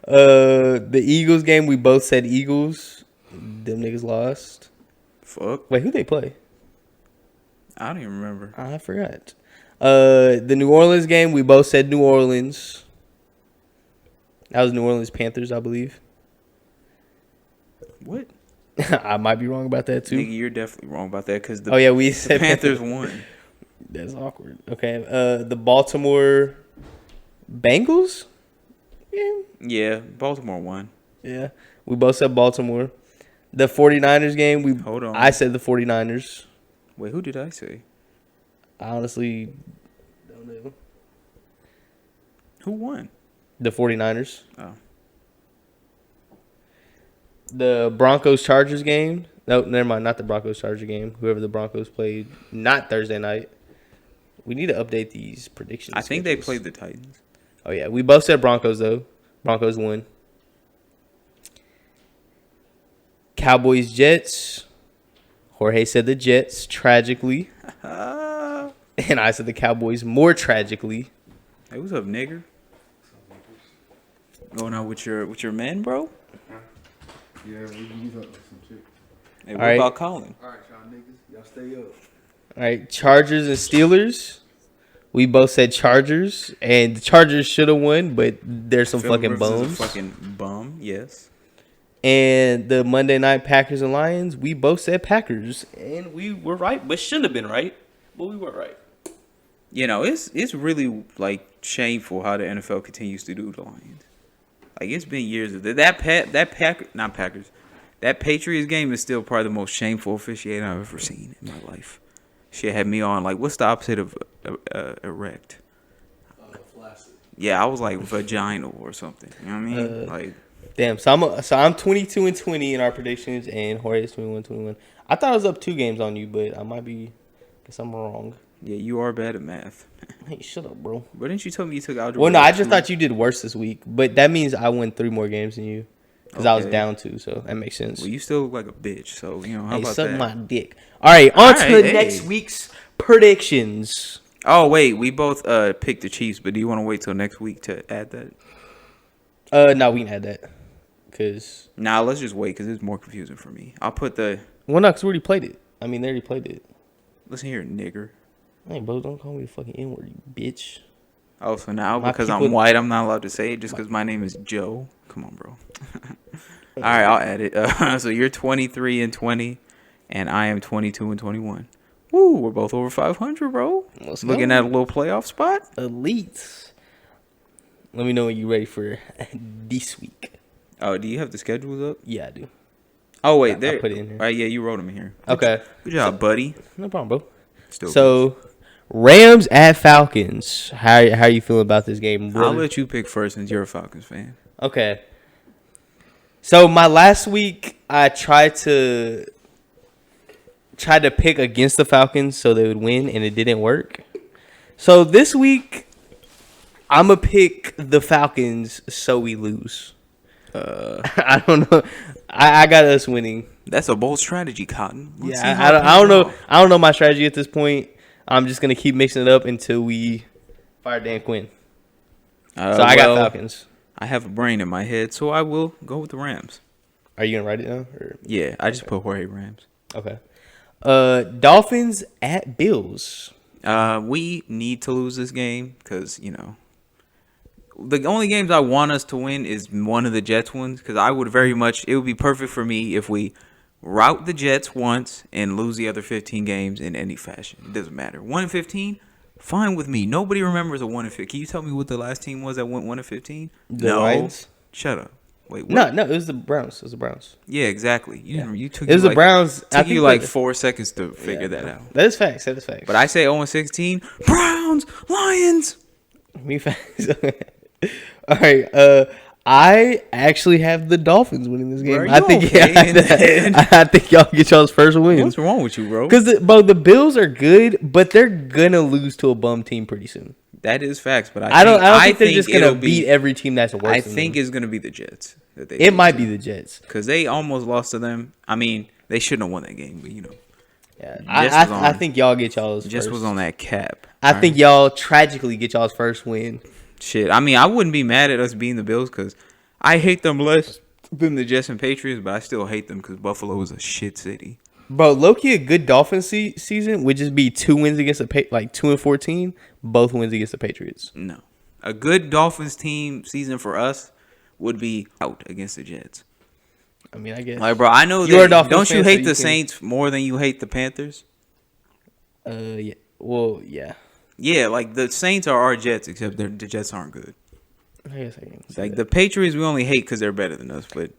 [SPEAKER 2] The Eagles game, we both said Eagles. Them niggas lost.
[SPEAKER 1] Fuck.
[SPEAKER 2] Wait, who they play?
[SPEAKER 1] I don't even remember.
[SPEAKER 2] I forgot. The New Orleans game, we both said New Orleans. That was New Orleans Panthers, I believe.
[SPEAKER 1] What?
[SPEAKER 2] I might be wrong about that too.
[SPEAKER 1] Nigga, you're definitely wrong about that because
[SPEAKER 2] we
[SPEAKER 1] the
[SPEAKER 2] said
[SPEAKER 1] Panthers won.
[SPEAKER 2] That's awkward. Okay. The Baltimore Bengals.
[SPEAKER 1] Yeah, Baltimore won.
[SPEAKER 2] Yeah. We both said Baltimore. The 49ers game,
[SPEAKER 1] Hold on.
[SPEAKER 2] I said the 49ers.
[SPEAKER 1] Wait, who did I say?
[SPEAKER 2] I honestly don't know.
[SPEAKER 1] Who won?
[SPEAKER 2] The 49ers.
[SPEAKER 1] Oh.
[SPEAKER 2] The Broncos-Chargers game. No, never mind. Not the Broncos-Chargers game. Whoever the Broncos played. Not Thursday night. We need to update these predictions.
[SPEAKER 1] I think they played the Titans.
[SPEAKER 2] Oh, yeah. We both said Broncos, though. Broncos won. Cowboys-Jets. Jorge said the Jets, tragically. And I said the Cowboys, more tragically.
[SPEAKER 1] Hey, what's up, nigger? Going out with your man, bro?
[SPEAKER 5] Yeah, we use up some shit.
[SPEAKER 1] Hey, what
[SPEAKER 2] right.
[SPEAKER 1] about Colin?
[SPEAKER 5] All right, y'all niggas, y'all stay up.
[SPEAKER 2] All right, Chargers and Steelers. We both said Chargers, and the Chargers should have won, but there's some
[SPEAKER 1] Phillip
[SPEAKER 2] fucking
[SPEAKER 1] Rivers is
[SPEAKER 2] bums.
[SPEAKER 1] a fucking bum, yes.
[SPEAKER 2] And the Monday night Packers and Lions, we both said Packers, and we were right, but shouldn't have been right, but we were right.
[SPEAKER 1] You know, it's really like shameful how the NFL continues to do the Lions. Like it's been years of that Patriots game is still probably the most shameful officiating I've ever seen in my life. Shit had me on like, what's the opposite of erect?
[SPEAKER 5] Flaccid.
[SPEAKER 1] Yeah, I was like vaginal or something. You know what I mean? Like,
[SPEAKER 2] Damn, so I'm 22-20 in our predictions, and Jorge is 21-21. I thought I was up 2 games on you, but I might be. Guess I'm wrong.
[SPEAKER 1] yeah, you are bad at math.
[SPEAKER 2] Hey, shut up, bro.
[SPEAKER 1] But didn't you tell me you took algebra?
[SPEAKER 2] Well, no, I just
[SPEAKER 1] 2?
[SPEAKER 2] thought you did worse this week, but that means I won 3 more games than you because I was
[SPEAKER 1] Okay.
[SPEAKER 2] down 2, so that makes sense.
[SPEAKER 1] Well, you still look like a bitch, so you know how
[SPEAKER 2] Hey,
[SPEAKER 1] about
[SPEAKER 2] suck
[SPEAKER 1] that?
[SPEAKER 2] my dick. All right, on to
[SPEAKER 1] Hey.
[SPEAKER 2] next week's predictions.
[SPEAKER 1] Oh wait, we both picked the Chiefs, but do you want to wait till next week to add that?
[SPEAKER 2] No, we can add that because
[SPEAKER 1] Nah, let's just wait because it's more confusing for me. I'll put the.
[SPEAKER 2] well, no, because we already played it. I mean, they already played it.
[SPEAKER 1] Listen here, nigger.
[SPEAKER 2] Hey, bro, don't call me the fucking N-word, you bitch.
[SPEAKER 1] Oh, so now
[SPEAKER 2] My
[SPEAKER 1] because
[SPEAKER 2] people-
[SPEAKER 1] I'm white, I'm not allowed to say it just because my name is Joe. Come on, bro. All right, I'll add it. So you're 23-20, and I am 22-21. Woo, we're both over 500, bro.
[SPEAKER 2] Let's
[SPEAKER 1] Looking
[SPEAKER 2] go.
[SPEAKER 1] at a little playoff spot.
[SPEAKER 2] Elite. Let me know when you're ready for this week.
[SPEAKER 1] Oh, do you have the schedules up?
[SPEAKER 2] Yeah, I do.
[SPEAKER 1] Oh wait,
[SPEAKER 2] I
[SPEAKER 1] there.
[SPEAKER 2] put it in here.
[SPEAKER 1] All right, yeah, you wrote them in here.
[SPEAKER 2] Okay.
[SPEAKER 1] Good job, buddy.
[SPEAKER 2] No problem, bro.
[SPEAKER 1] Still
[SPEAKER 2] So, Rams at Falcons. How are you feeling about this game?
[SPEAKER 1] good. I'll
[SPEAKER 2] brother?
[SPEAKER 1] let you pick first since you're a Falcons fan.
[SPEAKER 2] Okay. So my last week, I tried to pick against the Falcons so they would win, and it didn't work. So this week, I'm gonna pick the Falcons so we lose. I don't know. I got us winning.
[SPEAKER 1] That's a bold strategy, Cotton. Let's see
[SPEAKER 2] Yeah,
[SPEAKER 1] how it
[SPEAKER 2] I don't
[SPEAKER 1] pans
[SPEAKER 2] know.
[SPEAKER 1] out.
[SPEAKER 2] I don't know my strategy at this point. I'm just gonna keep mixing it up until we fire Dan Quinn. So I got Falcons.
[SPEAKER 1] I have a brain in my head, so I will go with the Rams.
[SPEAKER 2] Are you gonna write it down? Or?
[SPEAKER 1] Yeah, I just put Jorge Rams.
[SPEAKER 2] Okay. Dolphins at Bills.
[SPEAKER 1] We need to lose this game because, the only games I want us to win is one of the Jets ones because it would be perfect for me if we rout the Jets once and lose the other 15 games in any fashion. It doesn't matter. 1-15, fine with me. Nobody remembers a 1-15. Can you tell me what the last team was that went 1-15?
[SPEAKER 2] The Lions?
[SPEAKER 1] Shut up. Wait, what?
[SPEAKER 2] No, it was the Browns. It was the Browns.
[SPEAKER 1] Yeah, exactly. You took
[SPEAKER 2] it was the Browns.
[SPEAKER 1] Took you like 4 seconds to figure that out.
[SPEAKER 2] That is facts.
[SPEAKER 1] But I say 0-16. Browns, Lions.
[SPEAKER 2] Me facts. All right. I actually have the Dolphins winning this game.
[SPEAKER 1] Bro,
[SPEAKER 2] I think. I think y'all get y'all's first win.
[SPEAKER 1] What's wrong with you, bro?
[SPEAKER 2] Because the Bills are good, but they're gonna lose to a bum team pretty soon.
[SPEAKER 1] That is facts, but
[SPEAKER 2] I don't think they're just gonna beat every team that's worse.
[SPEAKER 1] I think it's gonna be the Jets.
[SPEAKER 2] It might be the Jets
[SPEAKER 1] because they almost lost to them. I mean, they shouldn't have won that game, but
[SPEAKER 2] Yeah, I think y'all get y'all's.
[SPEAKER 1] Just
[SPEAKER 2] first.
[SPEAKER 1] was on that cap.
[SPEAKER 2] I think y'all tragically get y'all's first win.
[SPEAKER 1] Shit, I mean, I wouldn't be mad at us beating the Bills because I hate them less than the Jets and Patriots, but I still hate them because Buffalo is a shit city.
[SPEAKER 2] Bro, low-key a good Dolphins season would just be 2 wins against the 2-14, both wins against the Patriots.
[SPEAKER 1] No, a good Dolphins team season for us would be out against the Jets.
[SPEAKER 2] I mean, I guess.
[SPEAKER 1] Like, bro, I know
[SPEAKER 2] You're a
[SPEAKER 1] that.
[SPEAKER 2] Dolphins
[SPEAKER 1] Don't you
[SPEAKER 2] fan,
[SPEAKER 1] hate the Saints more than you hate the Panthers?
[SPEAKER 2] Yeah. Well, yeah.
[SPEAKER 1] Yeah, like the Saints are our Jets, except the Jets aren't good.
[SPEAKER 2] I guess I can say
[SPEAKER 1] Like
[SPEAKER 2] that.
[SPEAKER 1] the Patriots, we only hate because they're better than us. But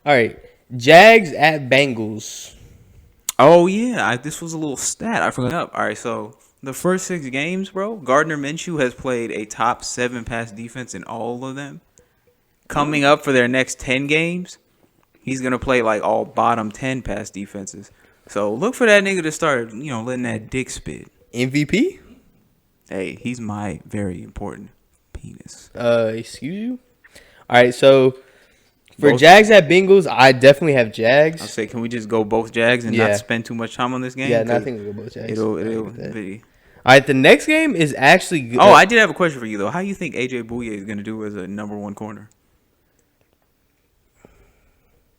[SPEAKER 2] All right, Jags at Bengals.
[SPEAKER 1] oh yeah, this was a little stat I forgot. All right, so the first 6 games, bro, Gardner Minshew has played a top 7 pass defense in all of them. Coming up for their next 10 games, he's gonna play like all bottom 10 pass defenses. So look for that nigga to start, letting that dick spit.
[SPEAKER 2] MVP?
[SPEAKER 1] Hey, he's my very important penis.
[SPEAKER 2] Excuse you? All right, so for
[SPEAKER 1] Both-
[SPEAKER 2] Jags at Bengals, I definitely have
[SPEAKER 1] I'll
[SPEAKER 2] Jags.
[SPEAKER 1] say, can we just go both Jags and
[SPEAKER 2] Yeah.
[SPEAKER 1] not spend too much time on this game?
[SPEAKER 2] Yeah, no, I
[SPEAKER 1] 'Cause
[SPEAKER 2] think we'll go both Jags.
[SPEAKER 1] it'll
[SPEAKER 2] I agree with that.
[SPEAKER 1] be.
[SPEAKER 2] All right, the next game is actually good.
[SPEAKER 1] Oh, I did have a question for you though. How you think AJ Bouye is gonna do as a number 1 corner?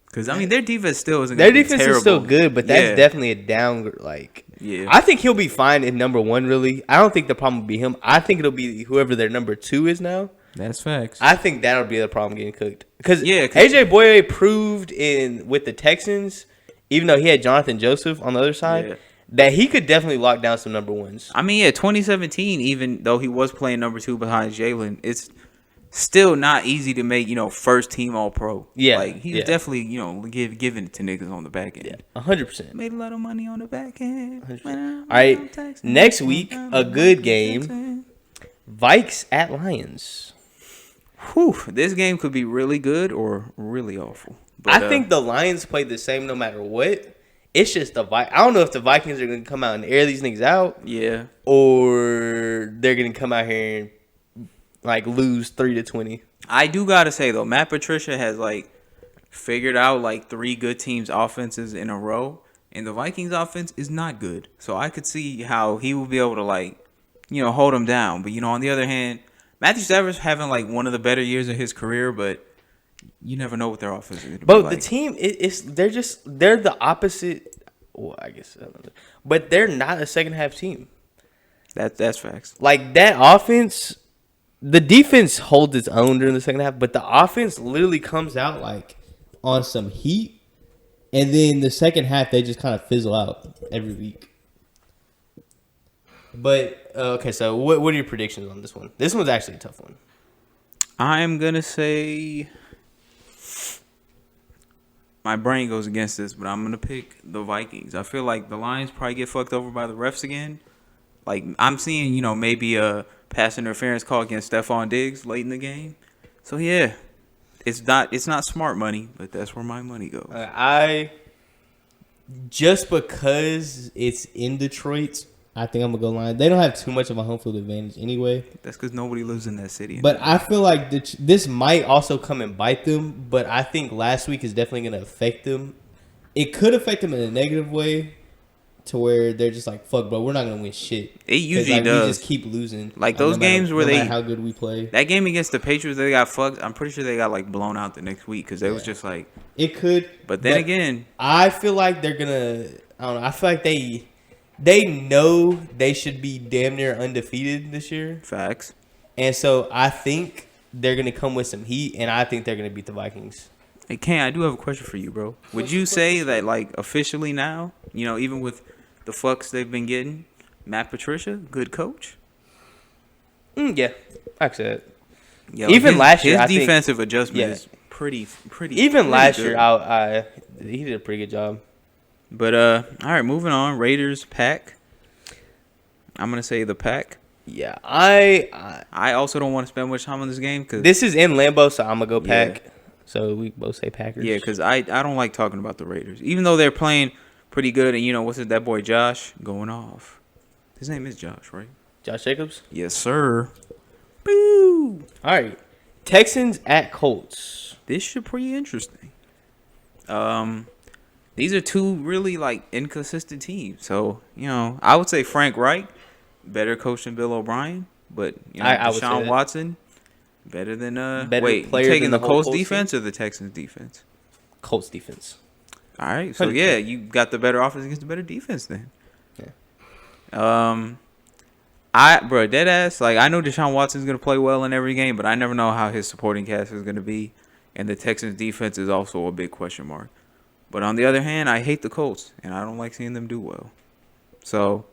[SPEAKER 1] Because I mean, their defense still isn't.
[SPEAKER 2] Their
[SPEAKER 1] Gonna be
[SPEAKER 2] defense
[SPEAKER 1] terrible.
[SPEAKER 2] is still good, but that's
[SPEAKER 1] Yeah.
[SPEAKER 2] definitely a downgrade. Like,
[SPEAKER 1] Yeah.
[SPEAKER 2] I think he'll be fine in number 1. Really, I don't think the problem will be him. I think it'll be whoever their number 2 is now.
[SPEAKER 1] That's facts.
[SPEAKER 2] I think that'll be the problem getting cooked. Because
[SPEAKER 1] Yeah, 'cause-
[SPEAKER 2] AJ Boye proved with the Texans, even though he had Jonathan Joseph on the other side,
[SPEAKER 1] Yeah.
[SPEAKER 2] that he could definitely lock down some number 1s.
[SPEAKER 1] I mean, yeah, 2017, even though he was playing number 2 behind Jalen, it's still not easy to make, first team All Pro.
[SPEAKER 2] Yeah,
[SPEAKER 1] Like, he's
[SPEAKER 2] yeah.
[SPEAKER 1] definitely, giving it to niggas on the back end.
[SPEAKER 2] 100%.
[SPEAKER 1] Made a lot of money on the back end.
[SPEAKER 2] All right, next week, a good game. Vikes at Lions.
[SPEAKER 1] Whew, this game could be really good or really awful. But,
[SPEAKER 2] I think the Lions play the same no matter what. It's just the I don't know if the Vikings are going to come out and air these niggas out,
[SPEAKER 1] yeah.
[SPEAKER 2] or they're going to come out here and like lose 3-20.
[SPEAKER 1] I do gotta say though, Matt Patricia has figured out 3 good teams' offenses in a row, and the Vikings' offense is not good. So I could see how he will be able to hold them down. But on the other hand, Matthew Stafford's having one of the better years of his career, but you never know what their offense is going to be
[SPEAKER 2] But
[SPEAKER 1] like.
[SPEAKER 2] the team, they're the opposite. Well, I guess, I don't know. But they're not a second half team.
[SPEAKER 1] That's facts.
[SPEAKER 2] Like that offense, the defense holds its own during the second half, but the offense literally comes out
[SPEAKER 4] On some heat, and then the second half they just kind of fizzle out every week.
[SPEAKER 2] But okay, so what are your predictions on this one? This one's actually a tough one.
[SPEAKER 1] I'm gonna say my brain goes against this, but I'm gonna pick the Vikings. I feel like the Lions probably get fucked over by the refs again. I'm seeing, maybe a pass interference call against Stephon Diggs late in the game. So yeah, it's not smart money, but that's where my money goes.
[SPEAKER 4] I just because it's in Detroit, I think I'm gonna go Lions. They don't have too much of a home field advantage anyway.
[SPEAKER 1] That's because nobody lives in that city.
[SPEAKER 4] But I feel like this might also come and bite them. But I think last week is definitely gonna affect them. It could affect them in a negative way, to where they're just like, fuck, bro, we're not gonna win shit.
[SPEAKER 1] It
[SPEAKER 4] 'Cause,
[SPEAKER 1] usually
[SPEAKER 4] like,
[SPEAKER 1] does.
[SPEAKER 4] We just keep losing.
[SPEAKER 1] Like those games where
[SPEAKER 4] no
[SPEAKER 1] they
[SPEAKER 4] matter how good we play.
[SPEAKER 1] That game against the Patriots, they got fucked. I'm pretty sure they got like blown out the next week because they was just like.
[SPEAKER 4] It could.
[SPEAKER 1] But then again,
[SPEAKER 4] I feel like they're gonna. I don't know. I feel like they know they should be damn near undefeated this year,
[SPEAKER 1] facts.
[SPEAKER 4] and so I think they're gonna come with some heat, and I think they're gonna beat the Vikings.
[SPEAKER 1] Hey, Ken, I do have a question for you, bro. Would you say that like officially now, you know, even with the fucks they've been getting, Matt Patricia, good coach?
[SPEAKER 2] Yeah, I said.
[SPEAKER 1] Yo,
[SPEAKER 2] Even last year,
[SPEAKER 1] his
[SPEAKER 2] I think-
[SPEAKER 1] defensive adjustment
[SPEAKER 2] yeah.
[SPEAKER 1] is pretty.
[SPEAKER 2] Even last
[SPEAKER 1] good.
[SPEAKER 2] year, he did a pretty good job.
[SPEAKER 1] But all right, moving on. Raiders pack. I'm gonna say the pack.
[SPEAKER 2] Yeah, I
[SPEAKER 1] I also don't want to spend much time on this game because
[SPEAKER 2] this is in Lambeau, so I'm gonna go
[SPEAKER 1] Yeah.
[SPEAKER 2] Pack. So we both say Packers.
[SPEAKER 1] yeah, because I don't like talking about the Raiders, even though they're playing pretty good. And you know what's it? That boy Josh going off. His name is Josh, right?
[SPEAKER 2] Josh Jacobs.
[SPEAKER 1] Yes, sir. Boo!
[SPEAKER 2] All right, Texans at Colts.
[SPEAKER 1] This should pretty interesting. These are two really like inconsistent teams. So you know, I would say Frank Reich better coach than Bill O'Brien, but you know,
[SPEAKER 2] I would say
[SPEAKER 1] Deshaun
[SPEAKER 2] that.
[SPEAKER 1] Watson better than
[SPEAKER 2] Better
[SPEAKER 1] wait, you
[SPEAKER 2] player
[SPEAKER 1] taking
[SPEAKER 2] than
[SPEAKER 1] the
[SPEAKER 2] the whole
[SPEAKER 1] Colts
[SPEAKER 2] Colts
[SPEAKER 1] defense or the Texans defense?
[SPEAKER 2] Colts defense.
[SPEAKER 1] All right, so
[SPEAKER 2] 100%.
[SPEAKER 1] yeah, you got the better offense against the better defense then.
[SPEAKER 2] Yeah.
[SPEAKER 1] Bro, dead ass. Like I know Deshaun Watson's gonna play well in every game, but I never know how his supporting cast is gonna be, and the Texans defense is also a big question mark. But on the other hand, I hate the Colts, and I don't like seeing them do well. So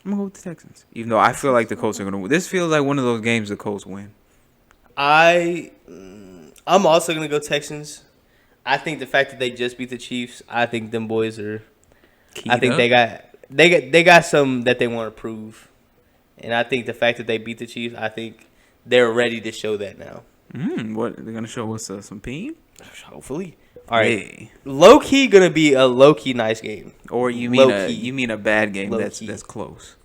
[SPEAKER 1] I'm gonna go with the Texans, even though I feel like the Colts are gonna win. This feels like one of those games the Colts win.
[SPEAKER 2] I'm also gonna go Texans. I think the fact that they just beat the Chiefs, I think them boys are. I think they got some that they want to prove, and I think the fact that they beat the Chiefs, I think they're ready to show that now.
[SPEAKER 1] What they're gonna show us some peen?
[SPEAKER 2] Hopefully. All right.
[SPEAKER 1] Hey.
[SPEAKER 2] Low key gonna be a low key nice game.
[SPEAKER 1] Or you mean
[SPEAKER 2] Low-key.
[SPEAKER 1] a bad game
[SPEAKER 2] Low-key.
[SPEAKER 1] that's close.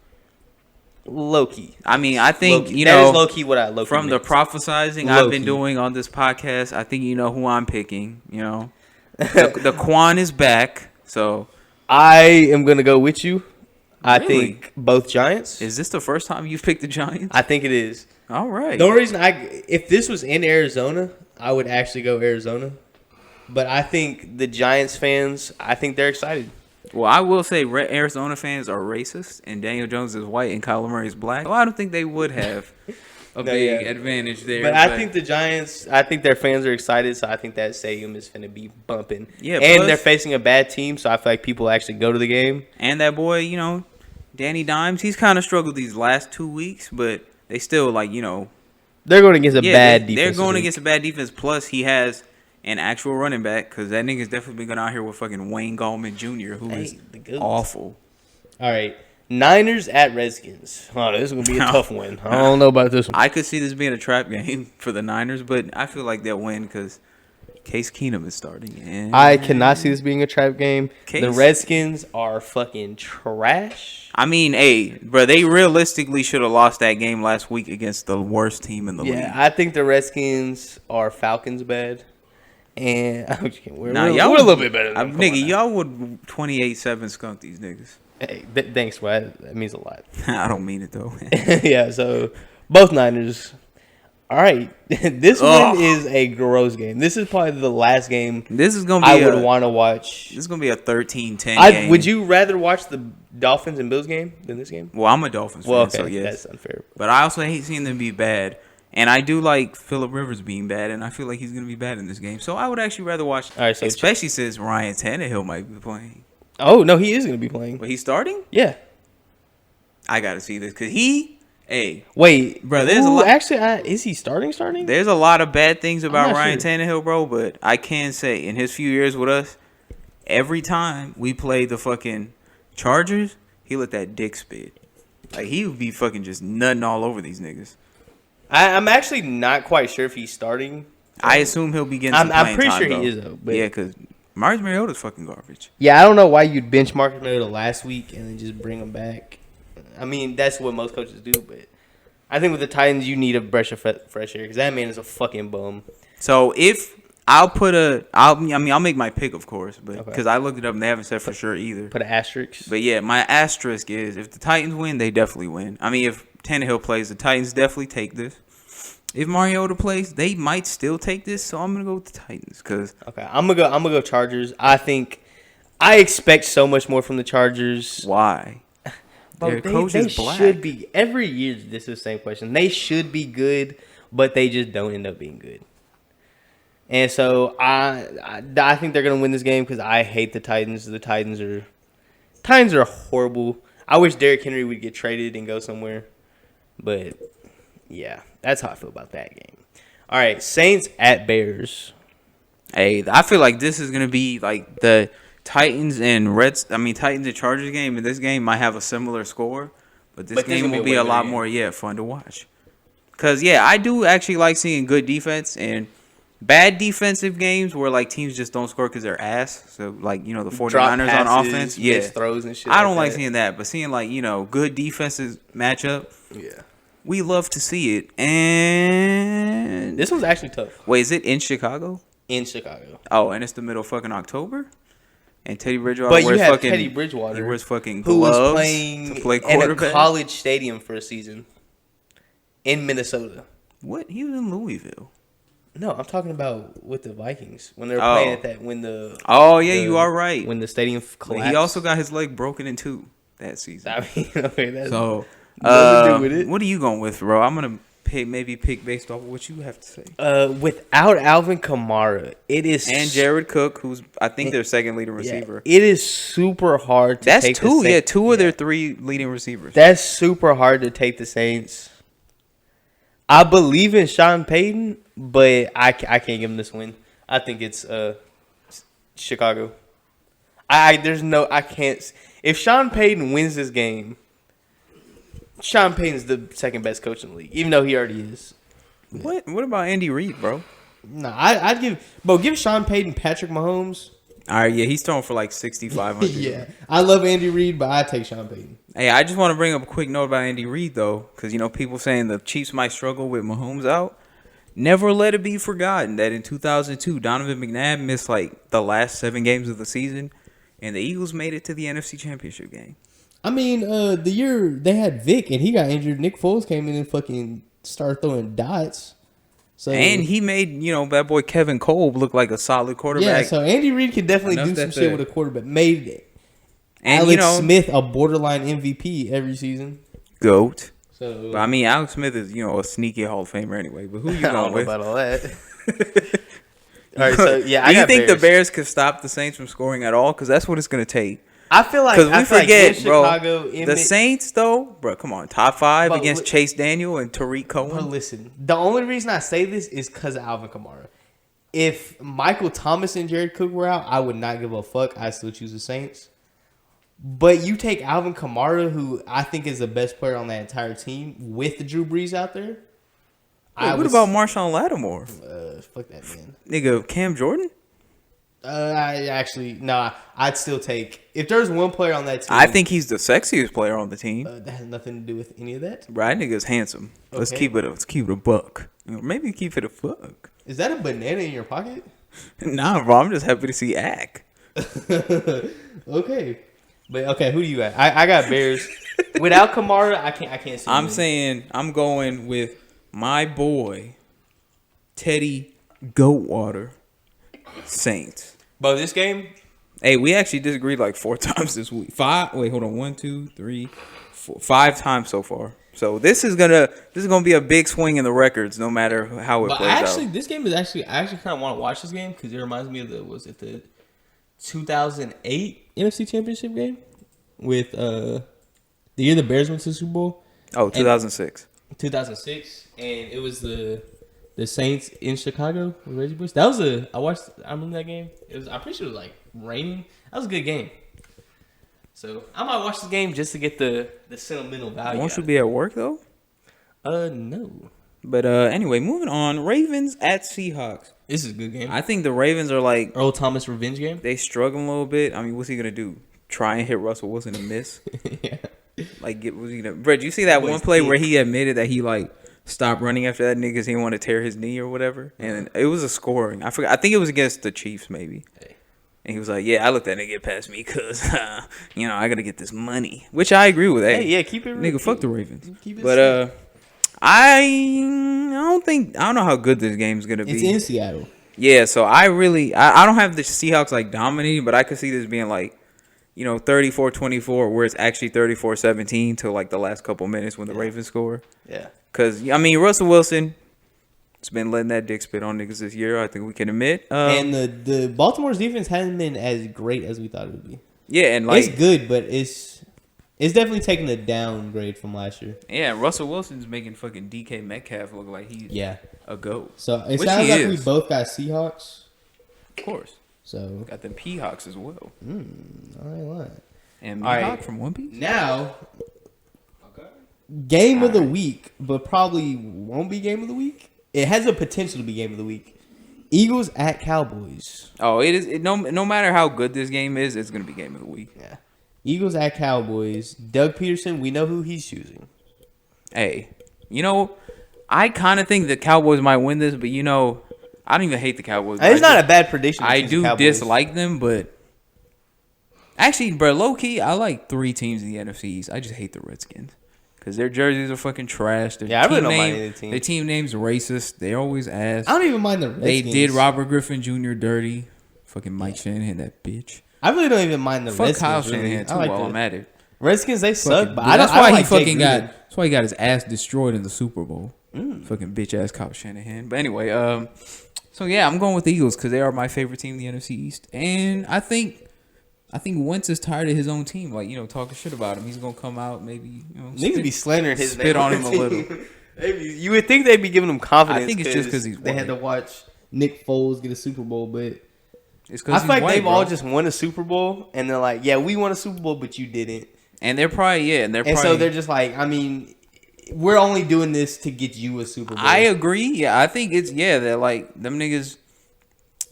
[SPEAKER 2] Low key.
[SPEAKER 1] I mean, I think
[SPEAKER 2] Low-key.
[SPEAKER 1] you
[SPEAKER 2] That
[SPEAKER 1] know
[SPEAKER 2] is low key what I low key
[SPEAKER 1] from the
[SPEAKER 2] meant.
[SPEAKER 1] prophesizing I've been
[SPEAKER 2] Low-key.
[SPEAKER 1] doing on this podcast. I think you know who I'm picking. You know, the Quan is back. So
[SPEAKER 2] I am gonna go with you. I
[SPEAKER 1] Really?
[SPEAKER 2] think both Giants.
[SPEAKER 1] is this the first time you've picked the Giants?
[SPEAKER 2] I think it is.
[SPEAKER 1] All right.
[SPEAKER 4] The only reason if this was in Arizona, I would actually go Arizona.
[SPEAKER 2] But I think the Giants fans, I think they're excited.
[SPEAKER 1] Well, I will say Arizona fans are racist, and Daniel Jones is white, and Kyler Murray is black. Well, I don't think they would have a big
[SPEAKER 2] yeah.
[SPEAKER 1] advantage there.
[SPEAKER 2] But I think the Giants, I think their fans are excited, so I think that stadium is going to be bumping.
[SPEAKER 1] Yeah,
[SPEAKER 2] and
[SPEAKER 1] plus-
[SPEAKER 2] they're facing a bad team, so I feel like people actually go to the game.
[SPEAKER 1] and that boy, you know, Danny Dimes, he's kind of struggled these last 2 weeks, but they still like you know.
[SPEAKER 2] They're going against a bad
[SPEAKER 1] They're
[SPEAKER 2] defense.
[SPEAKER 1] going against a bad defense. Plus, he has an actual running back because that nigga's definitely been going out here with fucking Wayne Gallman Jr., who is
[SPEAKER 2] the goat.
[SPEAKER 1] awful.
[SPEAKER 2] All right. Niners at Redskins. Oh, this is going to be a tough one. I don't know about this one.
[SPEAKER 1] I could see this being a trap game for the Niners, but I feel like they'll win because Case Keenum is starting. And
[SPEAKER 2] I cannot see this being a trap game.
[SPEAKER 1] Case-
[SPEAKER 2] The Redskins are fucking trash.
[SPEAKER 1] I mean, hey, bro, they realistically should have lost that game last week against the worst team in the league.
[SPEAKER 2] Yeah, I think the Redskins are Falcons bad. And we're a little bit better than them. Come
[SPEAKER 1] Nigga,
[SPEAKER 2] on now.
[SPEAKER 1] y'all would 28-7 skunk these niggas.
[SPEAKER 2] Hey, thanks, bro. That means a lot.
[SPEAKER 1] I don't mean it, though.
[SPEAKER 2] Yeah, so both Niners. All right. This one is a gross game. This is probably the last game
[SPEAKER 1] This is going to be
[SPEAKER 2] I would want to watch.
[SPEAKER 1] This is going to be a 13-10 game.
[SPEAKER 2] Would you rather watch the Dolphins and Bills game than this game?
[SPEAKER 1] Well, I'm a Dolphins
[SPEAKER 2] Well,
[SPEAKER 1] fan,
[SPEAKER 2] okay,
[SPEAKER 1] so yes.
[SPEAKER 2] that's unfair.
[SPEAKER 1] But I also hate seeing them be bad. And I do like Phillip Rivers being bad, and I feel like he's going to be bad in this game. So I would actually rather watch,
[SPEAKER 2] All right, so
[SPEAKER 1] especially since Ryan Tannehill might be playing.
[SPEAKER 2] Oh, no, he is going to be playing.
[SPEAKER 1] But he's starting?
[SPEAKER 2] Yeah.
[SPEAKER 1] I got to see this because hey,
[SPEAKER 2] Wait,
[SPEAKER 1] Bro, there's a lot-
[SPEAKER 2] Actually, is he starting?
[SPEAKER 1] there's a lot of bad things about
[SPEAKER 2] not
[SPEAKER 1] Ryan
[SPEAKER 2] sure.
[SPEAKER 1] Tannehill, bro, but I can say in his few years with us, every time we played the fucking Chargers, he let that dick spit. Like, he would be fucking just nutting all over these niggas.
[SPEAKER 2] I'm actually not quite sure if he's starting.
[SPEAKER 1] I assume he'll be getting some
[SPEAKER 2] I'm
[SPEAKER 1] playing
[SPEAKER 2] pretty
[SPEAKER 1] time,
[SPEAKER 2] sure
[SPEAKER 1] though.
[SPEAKER 2] he is, though. But
[SPEAKER 1] Yeah, because Marius Mariota's fucking garbage.
[SPEAKER 2] yeah, I don't know why you'd benchmark Mariota last week and then just bring him back. I mean, that's what most coaches do, but I think with the Titans, you need a breath of fresh air because that man is a fucking bum.
[SPEAKER 1] So if I'll make my pick, of course, but
[SPEAKER 2] Okay.
[SPEAKER 1] because I looked it up and they haven't said for sure either.
[SPEAKER 2] Put an asterisk.
[SPEAKER 1] But yeah, my asterisk is if the Titans win, they definitely win. I mean, if Tannehill plays, the Titans definitely take this. If Mariota plays, they might still take this. So I'm gonna go with the Titans because
[SPEAKER 2] Okay, I'm gonna go Chargers. I expect so much more from the Chargers.
[SPEAKER 1] why? Their coach
[SPEAKER 2] they
[SPEAKER 1] is black.
[SPEAKER 2] should be every year. This is the same question. They should be good, but they just don't end up being good. And so I think they're gonna win this game because I hate the Titans. The Titans are horrible. I wish Derrick Henry would get traded and go somewhere, but yeah, that's how I feel about that game. All right, Saints at Bears.
[SPEAKER 1] Hey, I feel like this is gonna be like the Titans and Chargers game. And this game might have a similar score, but this game will be a lot more fun to watch. Cause I do actually like seeing good defense and bad defensive games where like teams just don't score because they're ass. So like the 49ers on offense,
[SPEAKER 2] missed throws and shit.
[SPEAKER 1] I don't like seeing that, but seeing like good defenses match up,
[SPEAKER 2] Yeah,
[SPEAKER 1] we love to see it. And
[SPEAKER 2] this one's actually tough
[SPEAKER 1] wait, is it in Chicago?
[SPEAKER 2] in Chicago.
[SPEAKER 1] Oh, and it's the middle of fucking October. And Teddy Bridgewater
[SPEAKER 2] But you
[SPEAKER 1] wears
[SPEAKER 2] have
[SPEAKER 1] fucking
[SPEAKER 2] Teddy Bridgewater,
[SPEAKER 1] he wears fucking
[SPEAKER 2] who was
[SPEAKER 1] gloves
[SPEAKER 2] playing
[SPEAKER 1] to play
[SPEAKER 2] in a
[SPEAKER 1] quarterback.
[SPEAKER 2] college stadium for a season in Minnesota.
[SPEAKER 1] What? He was in Louisville.
[SPEAKER 2] No, I'm talking about with the Vikings when they were playing at that
[SPEAKER 1] Oh yeah, you are right.
[SPEAKER 2] when the stadium collapsed.
[SPEAKER 1] He also got his leg broken in two that season.
[SPEAKER 2] I mean, okay, that's
[SPEAKER 1] So,
[SPEAKER 2] nothing to do with it.
[SPEAKER 1] what are you going with, bro? I'm gonna pick based off of what you have to say.
[SPEAKER 2] Without Alvin Kamara, it is
[SPEAKER 1] And Jared Cook, who's I think their second leading receiver.
[SPEAKER 2] It is super hard to
[SPEAKER 1] That's
[SPEAKER 2] take
[SPEAKER 1] two.
[SPEAKER 2] the Saints.
[SPEAKER 1] Two of their three leading receivers.
[SPEAKER 2] That's super hard to take the Saints. I believe in Sean Payton, but I can't give him this win. I think it's Chicago. I can't. If Sean Payton wins this game, Sean Payton's the second best coach in the league, even though he already is.
[SPEAKER 1] What about Andy Reid, bro?
[SPEAKER 4] Nah, I'd give Sean Payton Patrick Mahomes.
[SPEAKER 1] All right, yeah, he's throwing for like 6,500.
[SPEAKER 4] Yeah, I love Andy Reid, but I take Sean Payton.
[SPEAKER 1] Hey, I just want to bring up a quick note about Andy Reid, though, because, people saying the Chiefs might struggle with Mahomes out. Never let it be forgotten that in 2002, Donovan McNabb missed, like, the last 7 games of the season, and the Eagles made it to the NFC Championship game.
[SPEAKER 4] I mean, the year they had Vic and he got injured, Nick Foles came in and fucking started throwing dots. So
[SPEAKER 1] And he made, that boy Kevin Kolb look like a solid quarterback.
[SPEAKER 4] yeah, so Andy Reid could definitely
[SPEAKER 1] Enough
[SPEAKER 4] do some
[SPEAKER 1] that
[SPEAKER 4] shit
[SPEAKER 1] the-
[SPEAKER 4] with a quarterback. Made it.
[SPEAKER 1] And,
[SPEAKER 4] Alex Smith a borderline MVP every season.
[SPEAKER 1] GOAT.
[SPEAKER 4] So
[SPEAKER 1] But, I mean, Alex Smith is, a sneaky Hall of Famer anyway. But who you
[SPEAKER 2] I don't
[SPEAKER 1] going
[SPEAKER 2] know
[SPEAKER 1] with?
[SPEAKER 2] about all that. All right, so yeah,
[SPEAKER 1] Do
[SPEAKER 2] I
[SPEAKER 1] you
[SPEAKER 2] got
[SPEAKER 1] think
[SPEAKER 2] Bears.
[SPEAKER 1] the Bears could stop the Saints from scoring at all? Because that's what it's going to take.
[SPEAKER 2] I feel like
[SPEAKER 1] Because we forget,
[SPEAKER 2] in
[SPEAKER 1] bro.
[SPEAKER 2] Chicago,
[SPEAKER 1] The Saints, though, bro, come on. Top 5
[SPEAKER 2] But
[SPEAKER 1] against
[SPEAKER 2] li-
[SPEAKER 1] Chase Daniel and Tariq
[SPEAKER 4] But
[SPEAKER 1] Cohen.
[SPEAKER 4] listen, the only reason I say this is because of Alvin Kamara. If Michael Thomas and Jared Cook were out, I would not give a fuck. I still choose the Saints. But you take Alvin Kamara, who I think is the best player on that entire team, with the Drew Brees out there.
[SPEAKER 1] What about Marshawn Lattimore?
[SPEAKER 4] Fuck that man.
[SPEAKER 1] Nigga, Cam Jordan?
[SPEAKER 4] I'd still take if there's one player on that team.
[SPEAKER 1] I think he's the sexiest player on the team.
[SPEAKER 4] that has nothing to do with any of that.
[SPEAKER 1] Right, nigga's handsome. Let's
[SPEAKER 4] Okay.
[SPEAKER 1] keep it a buck. Maybe keep it a fuck.
[SPEAKER 4] Is that a banana in your pocket?
[SPEAKER 1] Nah, bro, I'm just happy to see Ack.
[SPEAKER 4] Okay, but okay, who do you got? I got Bears. Without Kamara, I can't see.
[SPEAKER 1] I'm
[SPEAKER 4] him.
[SPEAKER 1] saying I'm going with my boy, Teddy Goatwater, Saints.
[SPEAKER 2] Bro, this game,
[SPEAKER 1] Hey, we actually disagreed like 4 times this week. 5. Wait, hold on. 1, 2, 3, 4, 5 times so far. So this is gonna be a big swing in the records, no matter how it
[SPEAKER 4] But
[SPEAKER 1] plays out.
[SPEAKER 4] this game is I actually kind of want to watch this game because it reminds me of the 2008 NFC Championship game with the year the Bears went to the Super Bowl.
[SPEAKER 1] Oh, 2006.
[SPEAKER 4] 2006, and it was the Saints in Chicago with Reggie Bush. That was I remember that game. I'm pretty sure it was like raining. That was a good game. So I might watch this game just to get the sentimental value.
[SPEAKER 1] Won't you be at work though?
[SPEAKER 4] No.
[SPEAKER 1] But anyway, moving on. Ravens at Seahawks.
[SPEAKER 4] This is a good game.
[SPEAKER 1] I think the Ravens are like
[SPEAKER 4] Earl Thomas revenge game.
[SPEAKER 1] they struggle a little bit. I mean, what's he gonna do? Try and hit Russell Wilson and miss?
[SPEAKER 4] Yeah.
[SPEAKER 1] Like, what's he gonna? Bro, did you see that
[SPEAKER 4] Boy's
[SPEAKER 1] one play
[SPEAKER 4] thick.
[SPEAKER 1] where he admitted that he like stopped running after that nigga 'cause he didn't want to tear his knee or whatever. And it was a scoring. I forgot. I think it was against the Chiefs maybe.
[SPEAKER 2] Hey.
[SPEAKER 1] And he was like, "Yeah, I let that nigga get past me because I gotta get this money," which I agree with. Hey,
[SPEAKER 2] yeah, keep it real.
[SPEAKER 1] nigga, fuck the Ravens.
[SPEAKER 2] Keep it
[SPEAKER 1] But I don't know how good this game's gonna be.
[SPEAKER 4] It's in Seattle.
[SPEAKER 1] Yeah, so I don't have the Seahawks like dominating, but I could see this being like, 34-24, where it's actually 34-17 till like the last couple minutes when the Ravens score.
[SPEAKER 2] Yeah.
[SPEAKER 1] Because, Russell Wilson has been letting that dick spit on niggas this year, I think we can admit.
[SPEAKER 4] And the Baltimore's defense hasn't been as great as we thought it would be.
[SPEAKER 1] Yeah, and like...
[SPEAKER 4] It's good, but it's definitely taking a downgrade from last year.
[SPEAKER 1] Yeah, Russell Wilson's making fucking DK Metcalf look like he's a GOAT.
[SPEAKER 4] So it
[SPEAKER 1] Which
[SPEAKER 4] sounds
[SPEAKER 1] he
[SPEAKER 4] like we
[SPEAKER 1] is.
[SPEAKER 4] both got Seahawks.
[SPEAKER 1] Of course.
[SPEAKER 4] So
[SPEAKER 1] Got them P-Hawks as well.
[SPEAKER 4] I ain't lying.
[SPEAKER 1] And
[SPEAKER 4] All right.
[SPEAKER 1] Mihawk from One Piece?
[SPEAKER 4] Now, game of the week, but probably won't be game of the week. It has a potential to be game of the week. Eagles at Cowboys.
[SPEAKER 1] Oh, it is. No matter how good this game is, it's going to be game of the week.
[SPEAKER 4] Yeah. Eagles at Cowboys. Doug Peterson, we know who he's choosing.
[SPEAKER 1] Hey, I kind of think the Cowboys might win this, but I don't even hate the Cowboys.
[SPEAKER 2] It's not a bad prediction. to
[SPEAKER 1] I
[SPEAKER 2] choose
[SPEAKER 1] do
[SPEAKER 2] the Cowboys.
[SPEAKER 1] dislike them, but actually, bro, low key, I like 3 teams in the NFC East. I just hate the Redskins because their jerseys are fucking trash. Their
[SPEAKER 2] Yeah, I really
[SPEAKER 1] team
[SPEAKER 2] don't mind
[SPEAKER 1] name-
[SPEAKER 2] any team.
[SPEAKER 1] Their team name's racist. They always ask.
[SPEAKER 4] I don't even mind the
[SPEAKER 1] They
[SPEAKER 4] Redskins.
[SPEAKER 1] did Robert Griffin Jr. dirty. Fucking Mike Shanahan, that bitch.
[SPEAKER 4] I really don't even mind the
[SPEAKER 1] Fuck
[SPEAKER 4] Redskins.
[SPEAKER 1] Kyle
[SPEAKER 4] really.
[SPEAKER 1] Shanahan too.
[SPEAKER 4] I like
[SPEAKER 1] while
[SPEAKER 4] the
[SPEAKER 1] I'm at it.
[SPEAKER 4] Redskins, they suck,
[SPEAKER 1] Fucking-
[SPEAKER 4] but I don't.
[SPEAKER 1] that's
[SPEAKER 4] I don't
[SPEAKER 1] why he
[SPEAKER 4] like Jake
[SPEAKER 1] fucking
[SPEAKER 4] Gruden.
[SPEAKER 1] got. That's why he got his ass destroyed in the Super Bowl. Fucking bitch ass Kyle Shanahan. But anyway, so yeah, I'm going with the Eagles because they are my favorite team in the NFC East, and I think Wentz is tired of his own team. Like talking shit about him. He's gonna come out maybe.
[SPEAKER 2] Niggas be slandering his
[SPEAKER 1] spit
[SPEAKER 2] name
[SPEAKER 1] on
[SPEAKER 2] the
[SPEAKER 1] him a
[SPEAKER 2] team.
[SPEAKER 1] little.
[SPEAKER 2] You would think they'd be giving him confidence.
[SPEAKER 1] I think it's just 'cause he's
[SPEAKER 4] They had to
[SPEAKER 1] white.
[SPEAKER 4] watch Nick Foles get a Super Bowl, but
[SPEAKER 1] It's
[SPEAKER 2] I
[SPEAKER 1] because
[SPEAKER 2] feel like they've all just won a Super Bowl, and they're like, "Yeah, we won a Super Bowl, but you didn't."
[SPEAKER 1] and they're probably
[SPEAKER 2] And
[SPEAKER 1] probably,
[SPEAKER 2] so they're just like, I mean, we're only doing this to get you a Super Bowl.
[SPEAKER 1] I agree. Yeah, I think it's they're like them niggas.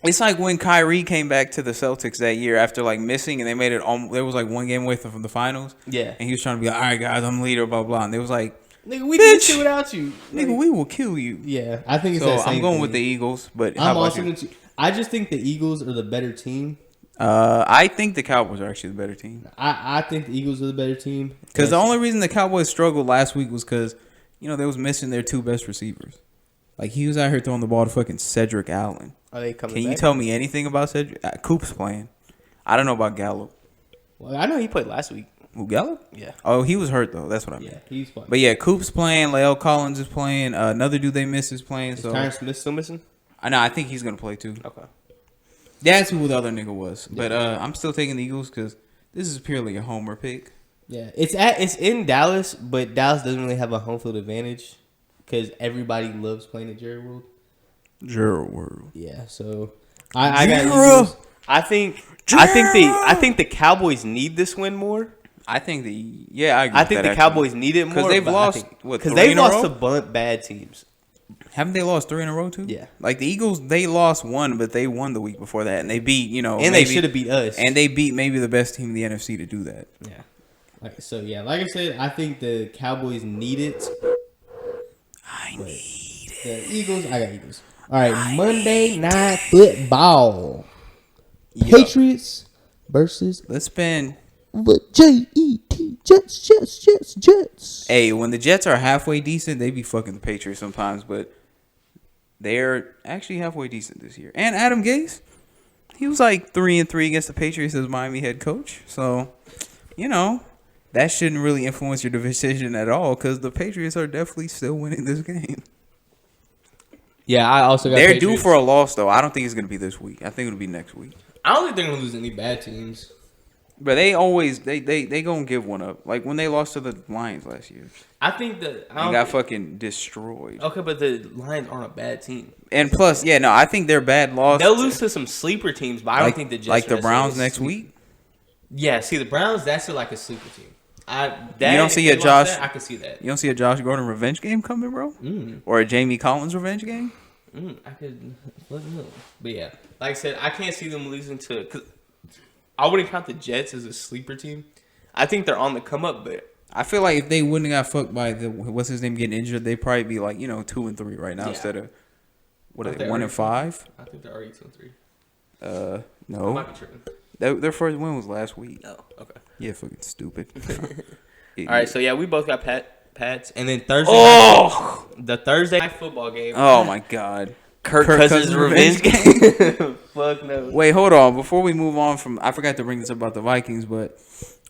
[SPEAKER 1] It's like when Kyrie came back to the Celtics that year after like missing, and they made it. There was like one game away from the finals.
[SPEAKER 2] Yeah.
[SPEAKER 1] and he was trying to be like, "All right, guys, I'm leader." Blah blah. And they was like,
[SPEAKER 2] Nigga, we did
[SPEAKER 1] Bitch.
[SPEAKER 2] shit without you.
[SPEAKER 1] "Nigga, we will kill you."
[SPEAKER 4] yeah, I think it's
[SPEAKER 1] So
[SPEAKER 4] that same
[SPEAKER 1] I'm going
[SPEAKER 4] thing.
[SPEAKER 1] with the Eagles, but how
[SPEAKER 4] I'm
[SPEAKER 1] about
[SPEAKER 4] also
[SPEAKER 1] you?
[SPEAKER 4] going to. I just think the Eagles are the better team.
[SPEAKER 1] I think the Cowboys are actually the better team
[SPEAKER 4] I think the Eagles are the better team
[SPEAKER 1] because the only reason the Cowboys struggled last week was because they was missing their 2 best receivers. Like he was out here throwing the ball to fucking Cedric Allen.
[SPEAKER 2] Are they coming
[SPEAKER 1] Can you
[SPEAKER 2] back?
[SPEAKER 1] tell me anything about Cedric? Coop's playing. I don't know about Gallup.
[SPEAKER 2] Well, I know he played last week.
[SPEAKER 1] Who, Gallup?
[SPEAKER 2] Yeah.
[SPEAKER 1] Oh, he was hurt though. That's what I mean.
[SPEAKER 4] yeah, he's fine.
[SPEAKER 1] But yeah, Coop's playing. Lael Collins is playing. Another dude they missed is playing.
[SPEAKER 4] Is
[SPEAKER 1] So
[SPEAKER 4] Tyron
[SPEAKER 2] Smith still missing?
[SPEAKER 1] I know. I think he's gonna play too.
[SPEAKER 2] Okay.
[SPEAKER 1] That's who the other nigga was. But I'm still taking the Eagles because this is purely a homer pick.
[SPEAKER 4] Yeah,
[SPEAKER 2] It's in Dallas, but Dallas doesn't really have a home field advantage because everybody loves playing at Jerry World.
[SPEAKER 1] Gerald World.
[SPEAKER 4] yeah. So I got
[SPEAKER 1] Gerald.
[SPEAKER 4] Eagles.
[SPEAKER 2] I think the Cowboys need this win more.
[SPEAKER 1] I think I agree.
[SPEAKER 2] I think the Cowboys need it more
[SPEAKER 1] because they've
[SPEAKER 2] but I
[SPEAKER 1] lost
[SPEAKER 2] think-
[SPEAKER 1] what
[SPEAKER 2] 'cause
[SPEAKER 1] 3
[SPEAKER 2] they've
[SPEAKER 1] in a
[SPEAKER 2] lost
[SPEAKER 1] row?
[SPEAKER 2] to bad teams.
[SPEAKER 1] Haven't they lost 3 in a row too?
[SPEAKER 2] Yeah.
[SPEAKER 1] Like the Eagles, they lost 1, but they won the week before that, and they beat
[SPEAKER 2] And
[SPEAKER 1] maybe,
[SPEAKER 2] they should have beat us.
[SPEAKER 1] and they beat maybe the best team in the NFC to do that.
[SPEAKER 4] Yeah. Like I said, I think the Cowboys need it.
[SPEAKER 1] I need it.
[SPEAKER 4] The Eagles, I got Eagles. All right, Monday Night Football. Patriots versus
[SPEAKER 1] Let's spend.
[SPEAKER 4] Jets.
[SPEAKER 1] Hey, when the Jets are halfway decent, they be fucking the Patriots sometimes, but they're actually halfway decent this year. And Adam Gase, he was like 3-3 against the Patriots as Miami head coach. So, that shouldn't really influence your decision at all because the Patriots are definitely still winning this game.
[SPEAKER 4] Yeah, I also got.
[SPEAKER 1] They're due for a loss, though. I don't think it's going to be this week. I think it'll be next week.
[SPEAKER 4] I don't think they're gonna lose any bad teams.
[SPEAKER 1] But they always, they going to give one up. Like when they lost to the Lions last year.
[SPEAKER 2] I think that
[SPEAKER 1] They got fucking destroyed.
[SPEAKER 2] okay, but the Lions aren't a bad team.
[SPEAKER 1] And plus, I think their bad loss.
[SPEAKER 2] They'll lose to some sleeper teams, but I don't think the Jets
[SPEAKER 1] like
[SPEAKER 2] are
[SPEAKER 1] the
[SPEAKER 2] necessarily
[SPEAKER 1] Browns next
[SPEAKER 2] sleep-
[SPEAKER 1] week.
[SPEAKER 2] Yeah, see the Browns, that's like a sleeper team.
[SPEAKER 1] You don't see a Josh-
[SPEAKER 2] I can see that.
[SPEAKER 1] You don't see a Josh Gordon revenge game coming, bro?
[SPEAKER 2] Mm.
[SPEAKER 1] Or a Jamie Collins revenge game?
[SPEAKER 2] I could let me know. But yeah, like I said, I can't see them losing to. Cause I wouldn't count the Jets as a sleeper team. I think they're on the come up, but
[SPEAKER 1] I feel like if they wouldn't have got fucked by the what's his name getting injured, they'd probably be like 2-3 right now instead of what are they 1-5?
[SPEAKER 4] I think they're already 2-3. I
[SPEAKER 1] No,
[SPEAKER 4] might be tripping.
[SPEAKER 1] their first win was last week.
[SPEAKER 4] Oh, okay.
[SPEAKER 1] Yeah, fucking stupid.
[SPEAKER 4] All right, so yeah, we both got Pats, and then Thursday.
[SPEAKER 1] Oh,
[SPEAKER 4] The Thursday night football game.
[SPEAKER 1] oh my God.
[SPEAKER 2] Kirk Cousins revenge
[SPEAKER 1] game.
[SPEAKER 4] Fuck no.
[SPEAKER 1] Wait, hold on. Before we move on from, I forgot to bring this up about the Vikings, but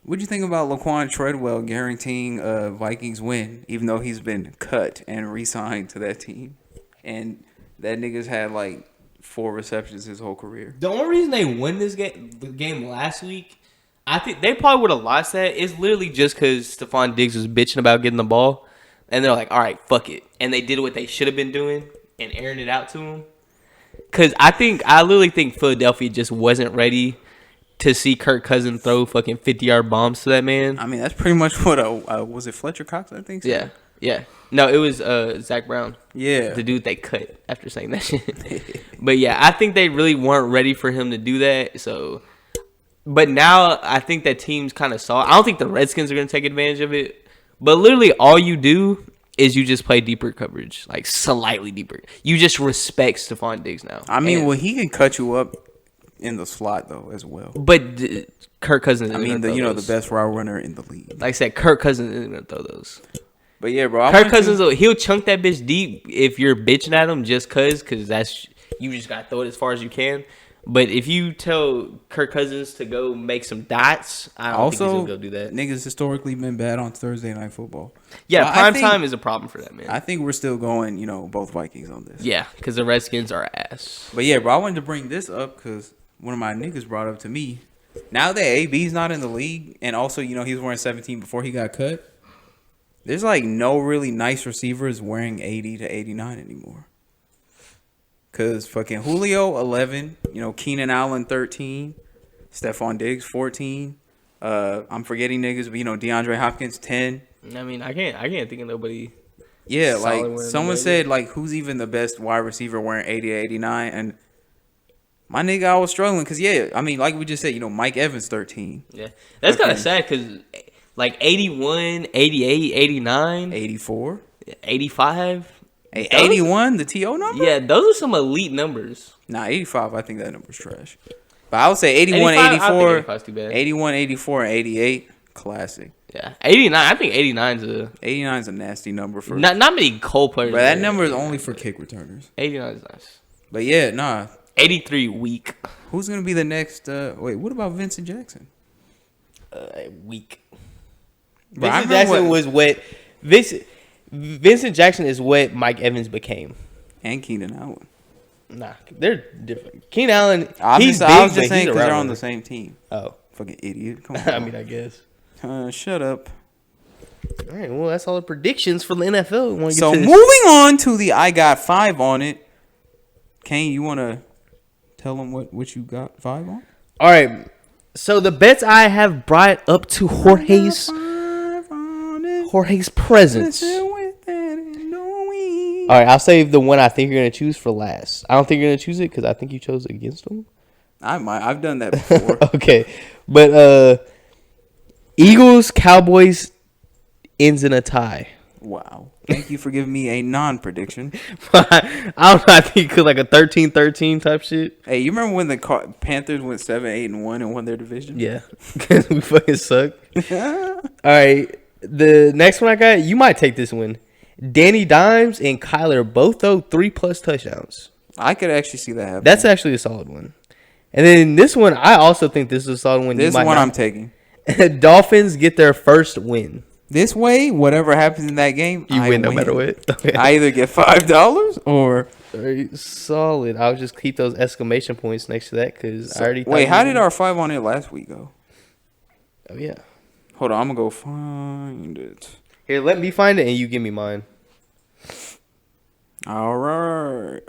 [SPEAKER 1] what'd you think about Laquan Treadwell guaranteeing a Vikings win, even though he's been cut and re-signed to that team, and that nigga's had like 4 receptions his whole career.
[SPEAKER 4] The only reason they won the game last week, I think they probably would have lost that. It's literally just because Stephon Diggs was bitching about getting the ball, and they're like, "All right, fuck it," and they did what they should have been doing and airing it out to him. Because I literally think Philadelphia just wasn't ready to see Kirk Cousins throw fucking 50-yard bombs to that man.
[SPEAKER 1] I mean, that's pretty much what was it Fletcher Cox? I think. So?
[SPEAKER 4] Yeah. No, it was Zach Brown.
[SPEAKER 1] Yeah.
[SPEAKER 4] The dude they cut after saying that shit. But yeah, I think they really weren't ready for him to do that. So, but now I think that teams kind of saw. I don't think the Redskins are going to take advantage of it. But literally, all you do is you just play deeper coverage, like slightly deeper. You just respect Stephon Diggs now.
[SPEAKER 1] I mean, well, he can cut you up in the slot though as well.
[SPEAKER 4] But Kirk Cousins.
[SPEAKER 1] I mean, the best route runner in the league.
[SPEAKER 4] Like I said, Kirk Cousins isn't going to throw those.
[SPEAKER 1] But yeah, bro.
[SPEAKER 4] Kirk Cousins, he'll chunk that bitch deep if you're bitching at him just cause that's you just gotta throw it as far as you can. But if you tell Kirk Cousins to go make some dots, I don't think he's gonna go do that.
[SPEAKER 1] Niggas historically been bad on Thursday Night Football.
[SPEAKER 4] Yeah, prime time is a problem for that, man.
[SPEAKER 1] I think we're still going, both Vikings on this.
[SPEAKER 4] Yeah, because the Redskins are ass.
[SPEAKER 1] But yeah, bro, I wanted to bring this up because one of my niggas brought up to me. Now that AB's not in the league, and also, he was wearing 17 before he got cut, there's like no really nice receivers wearing 80 to 89 anymore. Cause fucking Julio 11, Keenan Allen 13, Stephon Diggs 14. I'm forgetting niggas, but DeAndre Hopkins 10.
[SPEAKER 4] I mean, I can't think of nobody.
[SPEAKER 1] Yeah, like someone said, like who's even the best wide receiver wearing 80 to 89, and my nigga, I was struggling because I mean, like we just said, Mike Evans 13.
[SPEAKER 4] Yeah, that's kind of sad because like 81, 88, 89,
[SPEAKER 1] 84,
[SPEAKER 4] 85.
[SPEAKER 1] 81, the TO number?
[SPEAKER 4] Yeah, those are some elite numbers.
[SPEAKER 1] Nah, 85, I think that number's trash. But I would say 81, 84, 81, 84, and 88, classic.
[SPEAKER 4] Yeah, 89, I think 89
[SPEAKER 1] is a nasty number for...
[SPEAKER 4] Not many Cole players.
[SPEAKER 1] But that number is only for kick returners.
[SPEAKER 4] 89 is nice.
[SPEAKER 1] But yeah, nah.
[SPEAKER 4] 83 weak.
[SPEAKER 1] Who's going to be the next... wait, what about Vincent Jackson?
[SPEAKER 4] Weak.
[SPEAKER 2] Vincent Jackson was what... Vincent Jackson is what Mike Evans became.
[SPEAKER 1] And Keenan Allen.
[SPEAKER 2] Nah, they're different. Keenan Allen,
[SPEAKER 1] I was just saying because they're on the same team.
[SPEAKER 2] Oh.
[SPEAKER 1] Fucking idiot. Come on.
[SPEAKER 2] I mean, I guess.
[SPEAKER 1] Shut up.
[SPEAKER 2] All right, well, that's all the predictions for the NFL.
[SPEAKER 1] So moving on to the I got 5 on it. Kane, you want to tell them what you got 5 on?
[SPEAKER 2] All right. So the bets I have brought up to Jorge's presence. All right, I'll save the one I think you're going to choose for last. I don't think you're going to choose it because I think you chose against him.
[SPEAKER 1] I might. I've done that before.
[SPEAKER 2] Okay. But Eagles, Cowboys ends in a tie.
[SPEAKER 1] Wow. Thank you for giving me a non-prediction.
[SPEAKER 2] I don't know. I think it could like a 13-13 type shit.
[SPEAKER 1] Hey, you remember when the Panthers went 7-8-1 and won their division?
[SPEAKER 2] Yeah. Because we fucking suck. All right. The next one I got, you might take this one. Danny Dimes and Kyler both throw 3+ touchdowns.
[SPEAKER 1] I could actually see that happen.
[SPEAKER 2] That's actually a solid one. And then this one, I also think this is a solid one.
[SPEAKER 1] This one I'm taking.
[SPEAKER 2] Dolphins get their first win.
[SPEAKER 1] This way, whatever happens in that game,
[SPEAKER 2] I win no matter what. Okay.
[SPEAKER 1] I either get $5 or...
[SPEAKER 2] Very solid. I'll just keep those exclamation points next to that because I already...
[SPEAKER 1] Wait, how did our 5 on it last week go?
[SPEAKER 2] Oh, yeah.
[SPEAKER 1] Hold on, I'm going to go find it.
[SPEAKER 2] Here, let me find it and you give me mine.
[SPEAKER 1] All right.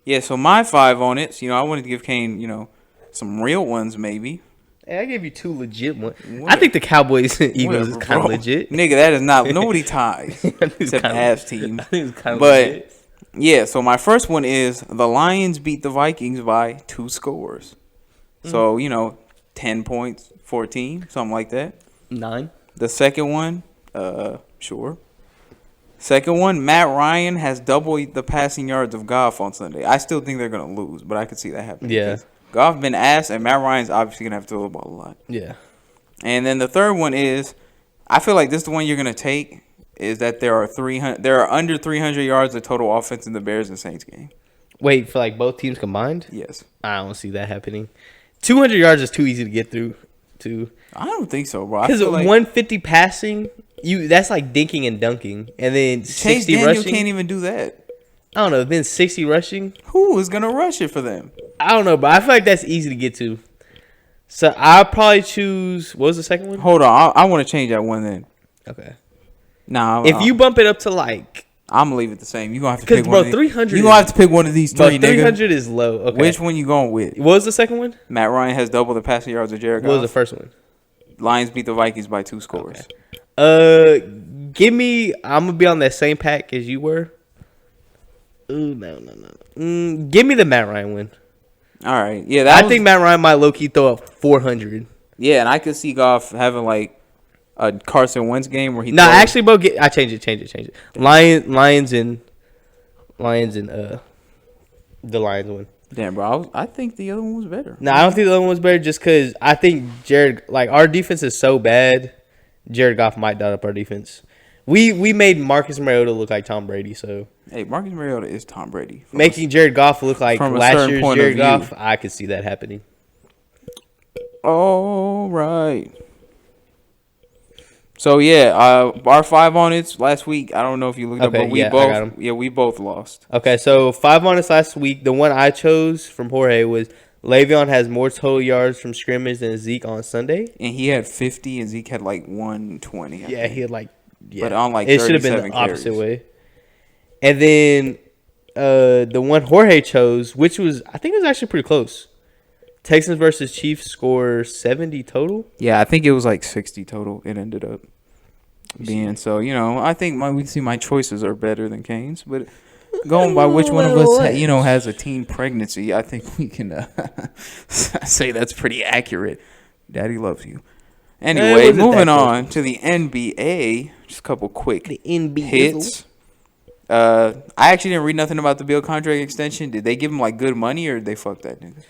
[SPEAKER 1] Yeah, so my 5 on it. So, I wanted to give Kane, some real ones maybe.
[SPEAKER 2] Hey, I gave you 2 legit ones. I think the Cowboys and Eagles is kind of legit.
[SPEAKER 1] Nigga, that is not. Nobody ties except ass teams.
[SPEAKER 2] I think it's kind of
[SPEAKER 1] but,
[SPEAKER 2] legit.
[SPEAKER 1] Yeah, so my first one is the Lions beat the Vikings by 2 scores. So, 10 points, 14, something like that.
[SPEAKER 2] 9.
[SPEAKER 1] The second one, sure. Second one, Matt Ryan has double the passing yards of Goff on Sunday. I still think they're going to lose, but I could see that happening.
[SPEAKER 2] Yeah.
[SPEAKER 1] Because Goff been ass, and Matt Ryan's obviously going to have to throw the ball a lot.
[SPEAKER 2] Yeah.
[SPEAKER 1] And then the third one is, I feel like this is the one you're going to take, is that there are under 300 yards of total offense in the Bears and Saints game.
[SPEAKER 2] Wait, for like both teams combined?
[SPEAKER 1] Yes.
[SPEAKER 2] I don't see that happening. 200 yards is too easy to get through.
[SPEAKER 1] I don't think so, bro.
[SPEAKER 2] Because
[SPEAKER 1] like
[SPEAKER 2] 150 passing, that's like dinking and dunking. And then
[SPEAKER 1] Chase
[SPEAKER 2] 60
[SPEAKER 1] Daniel
[SPEAKER 2] rushing.
[SPEAKER 1] can't even do that.
[SPEAKER 2] I don't know. Then 60 rushing.
[SPEAKER 1] Who is going to rush it for them?
[SPEAKER 2] I don't know, but I feel like that's easy to get to. So I'll probably choose. What was the second one?
[SPEAKER 1] Hold on. I want to change that one then.
[SPEAKER 2] Okay.
[SPEAKER 1] Nah.
[SPEAKER 2] If you bump it up to like.
[SPEAKER 1] I'm going to leave it the same. You're going to have to
[SPEAKER 2] Because,
[SPEAKER 1] pick
[SPEAKER 2] bro,
[SPEAKER 1] one of these.
[SPEAKER 2] 300.
[SPEAKER 1] You're going to have to pick one of these three,
[SPEAKER 2] Bro, 300
[SPEAKER 1] nigga.
[SPEAKER 2] is low. Okay.
[SPEAKER 1] Which one you going with?
[SPEAKER 2] What was the second one?
[SPEAKER 1] Matt Ryan has double the passing yards of Jared Goff.
[SPEAKER 2] What was the first one?
[SPEAKER 1] Lions beat the Vikings by 2 scores.
[SPEAKER 2] Give me. I'm gonna be on that same pack as you were. Ooh, no. Give me the Matt Ryan win.
[SPEAKER 1] All right. Yeah,
[SPEAKER 2] I think Matt Ryan might low key throw up 400.
[SPEAKER 1] Yeah, and I could see Goff having like a Carson Wentz game where he.
[SPEAKER 2] Nah,
[SPEAKER 1] throws-
[SPEAKER 2] actually, bro, I change it. Lions and the Lions win.
[SPEAKER 1] Damn, bro. I think the other one was better.
[SPEAKER 2] No, I don't think the other one was better just because I think our defense is so bad, Jared Goff might dot up our defense. We made Marcus Mariota look like Tom Brady, so.
[SPEAKER 1] Hey, Marcus Mariota is Tom Brady.
[SPEAKER 2] Making Jared Goff look like
[SPEAKER 1] from a
[SPEAKER 2] last
[SPEAKER 1] certain
[SPEAKER 2] year's
[SPEAKER 1] point of
[SPEAKER 2] Jared
[SPEAKER 1] view.
[SPEAKER 2] Goff, I could see that happening.
[SPEAKER 1] All right. So yeah, our 5 on it last week. I don't know if you looked up,
[SPEAKER 2] Okay,
[SPEAKER 1] but we
[SPEAKER 2] yeah, I got 'em.
[SPEAKER 1] we both lost.
[SPEAKER 2] Okay, so 5 on us last week. The one I chose from Jorge was Le'Veon has more total yards from scrimmage than Zeke on Sunday.
[SPEAKER 1] And he had 50, and Zeke had like 120. I
[SPEAKER 2] Yeah,
[SPEAKER 1] think.
[SPEAKER 2] he had like
[SPEAKER 1] But on like
[SPEAKER 2] it should have been the
[SPEAKER 1] 37
[SPEAKER 2] opposite
[SPEAKER 1] carries.
[SPEAKER 2] way. And then the one Jorge chose, which was I think it was actually pretty close. Texans versus Chiefs score 70 total.
[SPEAKER 1] Yeah, I think it was like 60 total. It ended up being so. I think we see my choices are better than Kane's, but going by which one of us has a teen pregnancy, I think we can say that's pretty accurate. Daddy loves you. Anyway,
[SPEAKER 2] wasn't
[SPEAKER 1] moving
[SPEAKER 2] that
[SPEAKER 1] on to the NBA. Just a couple quick
[SPEAKER 2] NBA
[SPEAKER 1] hits. I actually didn't read nothing about the Beal contract extension. Did they give him like good money or did they fuck that nigga?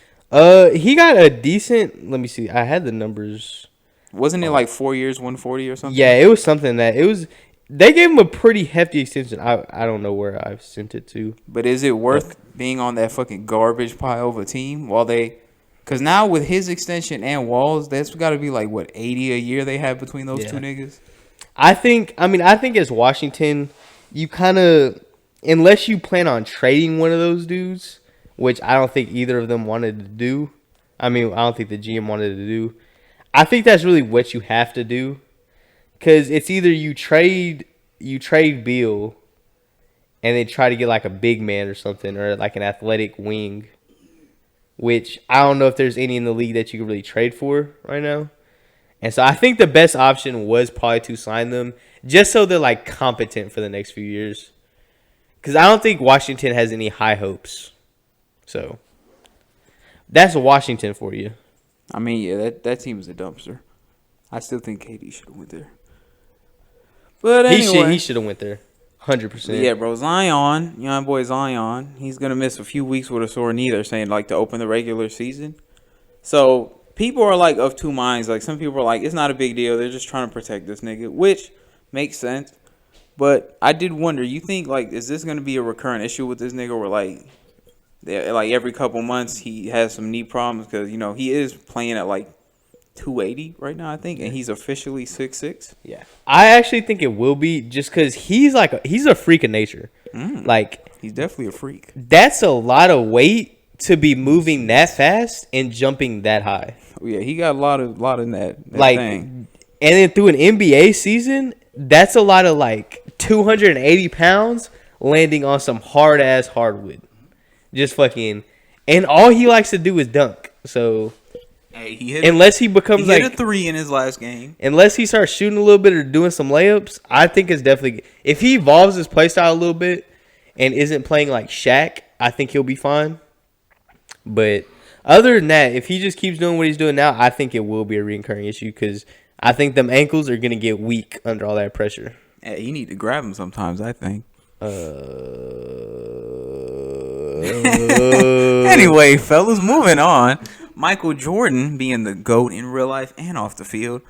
[SPEAKER 2] He got a decent. Let me see. I had the numbers.
[SPEAKER 1] Wasn't it like 4 years, 140 or something?
[SPEAKER 2] Yeah, it was something that it was. They gave him a pretty hefty extension. I don't know where I've sent it to.
[SPEAKER 1] But is it worth being on that fucking garbage pile of a team while they? Because now with his extension and Wall's, that's got to be like what 80 a year they have between those two niggas.
[SPEAKER 2] I think as Washington, you kind of, unless you plan on trading one of those dudes, which I don't think either of them wanted to do. I don't think the GM wanted to do. I think that's really what you have to do. Because it's either you trade Beal and then try to get like a big man or something, or like an athletic wing, which I don't know if there's any in the league that you can really trade for right now. And so I think the best option was probably to sign them just so they're like competent for the next few years. Because I don't think Washington has any high hopes. So that's Washington for you.
[SPEAKER 1] I mean, yeah, that team is a dumpster. I still think KD should have went there. But anyway,
[SPEAKER 2] He should have went there, 100%.
[SPEAKER 1] yeah, bro, Zion, young boy Zion, he's gonna miss a few weeks with a sore knee. They're saying like to open the regular season. So people are like of two minds. Like some people are like, it's not a big deal. They're just trying to protect this nigga, which makes sense. But I did wonder. You think like is this gonna be a recurrent issue with this nigga, where like every couple months he has some knee problems because he is playing at like 280 right now, I think, and he's officially 6'6".
[SPEAKER 2] Yeah, I actually think it will be just because he's a freak of nature. Like
[SPEAKER 1] He's definitely a freak.
[SPEAKER 2] that's a lot of weight to be moving that fast and jumping that high.
[SPEAKER 1] Yeah, he got a lot in that
[SPEAKER 2] Like,
[SPEAKER 1] thing.
[SPEAKER 2] and then through an NBA season, that's a lot of like 280 pounds landing on some hard ass hardwood. Just fucking, and all he likes to do is dunk. So
[SPEAKER 1] Hey, he hit
[SPEAKER 2] unless he becomes
[SPEAKER 1] hit a
[SPEAKER 2] like
[SPEAKER 1] 3 in his last game.
[SPEAKER 2] unless he starts shooting a little bit or doing some layups, I think it's definitely, if he evolves his play style a little bit and isn't playing like Shaq, I think he'll be fine. But other than that, if he just keeps doing what he's doing now, I think it will be a recurring issue because I think them ankles are gonna get weak under all that pressure.
[SPEAKER 1] Hey, you need to grab him sometimes, I think. Anyway, fellas, moving on. Michael Jordan, being the GOAT in real life and off the field,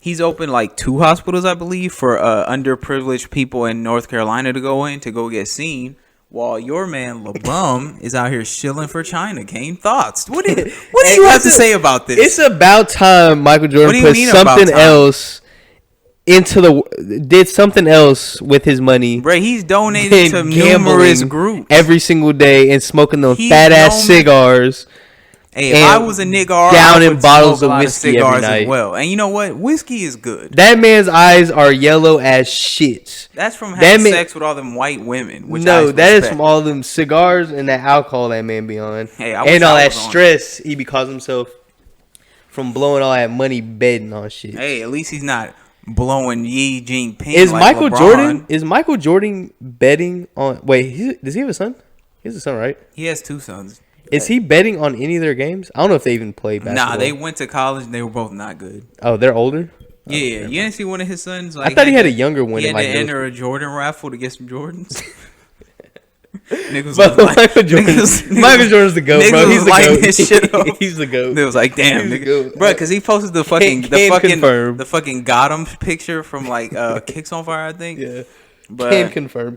[SPEAKER 1] he's opened like 2 hospitals, I believe, for underprivileged people in North Carolina to go in to go get seen. While your man LeBum is out here shilling for China. Kane, thoughts? What do you have to say about this?
[SPEAKER 2] It's about time Michael Jordan put something else did something else with his money.
[SPEAKER 1] Bro, he's donated to numerous groups
[SPEAKER 2] every single day and smoking those fat ass cigars.
[SPEAKER 1] Hey, if I was a nigga,
[SPEAKER 2] down
[SPEAKER 1] I
[SPEAKER 2] in
[SPEAKER 1] would
[SPEAKER 2] bottles
[SPEAKER 1] smoke a
[SPEAKER 2] of
[SPEAKER 1] lot
[SPEAKER 2] whiskey
[SPEAKER 1] cigars
[SPEAKER 2] every night.
[SPEAKER 1] as well. And you know what? Whiskey is good.
[SPEAKER 2] That man's eyes are yellow as shit.
[SPEAKER 1] That's from having sex with all them white women. That
[SPEAKER 2] is from all them cigars and that alcohol that man be on.
[SPEAKER 1] Hey,
[SPEAKER 2] and all that stress he be causing himself from blowing all that money betting on shit.
[SPEAKER 1] Hey, at least he's not blowing Xi Jinping.
[SPEAKER 2] Is
[SPEAKER 1] like
[SPEAKER 2] Michael
[SPEAKER 1] LeBron.
[SPEAKER 2] Jordan? Is Michael Jordan betting on? Wait, does he have a son? He has a son, right?
[SPEAKER 1] He has 2 sons.
[SPEAKER 2] Is he betting on any of their games? I don't know if they even play basketball.
[SPEAKER 1] Nah, they went to college and they were both not good.
[SPEAKER 2] Oh, they're older?
[SPEAKER 1] Yeah, you didn't see one of his sons?
[SPEAKER 2] I thought he had a younger one.
[SPEAKER 1] He had
[SPEAKER 2] in
[SPEAKER 1] to enter a Jordan raffle to get some Jordans. Niggas
[SPEAKER 2] but
[SPEAKER 1] was
[SPEAKER 2] Michael Jordan's the GOAT, bro. He's the GOAT.
[SPEAKER 1] His shit up.
[SPEAKER 2] He's the GOAT.
[SPEAKER 1] It was like, damn, nigga. Bro, because he posted the fucking got him picture from like Kicks on Fire, I think.
[SPEAKER 2] Yeah.
[SPEAKER 1] But,
[SPEAKER 2] can confirm.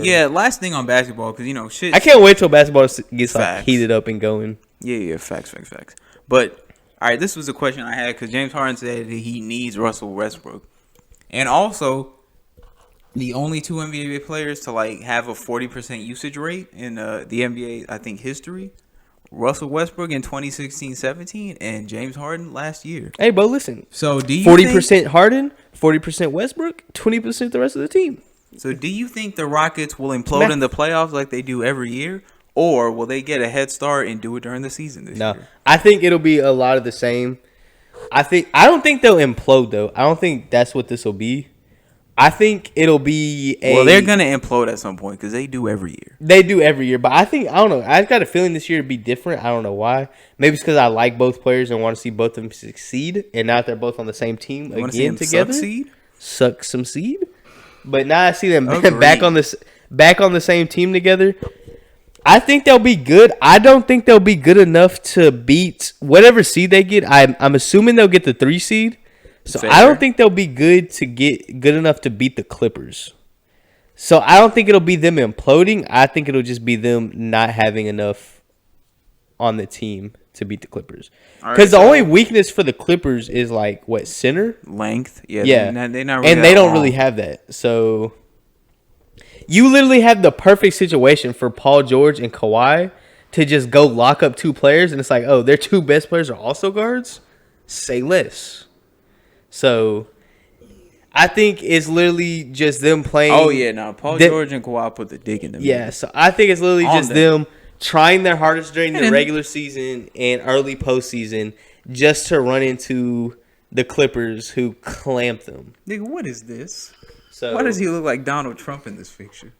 [SPEAKER 1] Yeah, last thing on basketball, because, you know, shit.
[SPEAKER 2] I can't wait till basketball gets like heated up and going.
[SPEAKER 1] Yeah, facts. But, all right, this was a question I had because James Harden said that he needs Russell Westbrook. And also, the only 2 NBA players to, like, have a 40% usage rate in the NBA, I think, history. Russell Westbrook in 2016-17 and James Harden last year.
[SPEAKER 2] Hey, bro, listen.
[SPEAKER 1] So, do you
[SPEAKER 2] 40% Harden, 40% Westbrook, 20% the rest of the team.
[SPEAKER 1] So do you think the Rockets will implode in the playoffs like they do every year? Or will they get a head start and do it during the season this year?
[SPEAKER 2] I think it'll be a lot of the same. I don't think they'll implode, though. I don't think that's what this will be. I think it'll be
[SPEAKER 1] Well, they're going to implode at some point because they do every year.
[SPEAKER 2] They do every year. But I don't know. I've got a feeling this year to be different. I don't know why. Maybe it's because I like both players and want to see both of them succeed. And now that they're both on the same team again together. Suck some seed. But now I see them back on the same team together. I think they'll be good. I don't think they'll be good enough to beat whatever seed they get. I'm assuming they'll get the 3 seed. So fair. I don't think they'll be good enough to beat the Clippers. So I don't think it'll be them imploding. I think it'll just be them not having enough on the team to beat the Clippers. Because the only weakness for the Clippers is like center
[SPEAKER 1] length.
[SPEAKER 2] Yeah.
[SPEAKER 1] They're not really
[SPEAKER 2] and they don't really have that. So you literally have the perfect situation for Paul George and Kawhi to just go lock up 2 players, and it's like, oh, their 2 best players are also guards. Say less. So I think it's literally just them playing.
[SPEAKER 1] Oh yeah, no, Paul George and Kawhi put the dick in them.
[SPEAKER 2] Yeah, so I think it's literally just them trying their hardest during the regular season and early postseason just to run into the Clippers who clamp them.
[SPEAKER 1] Nigga, what is this?
[SPEAKER 2] So
[SPEAKER 1] why does he look like Donald Trump in this picture?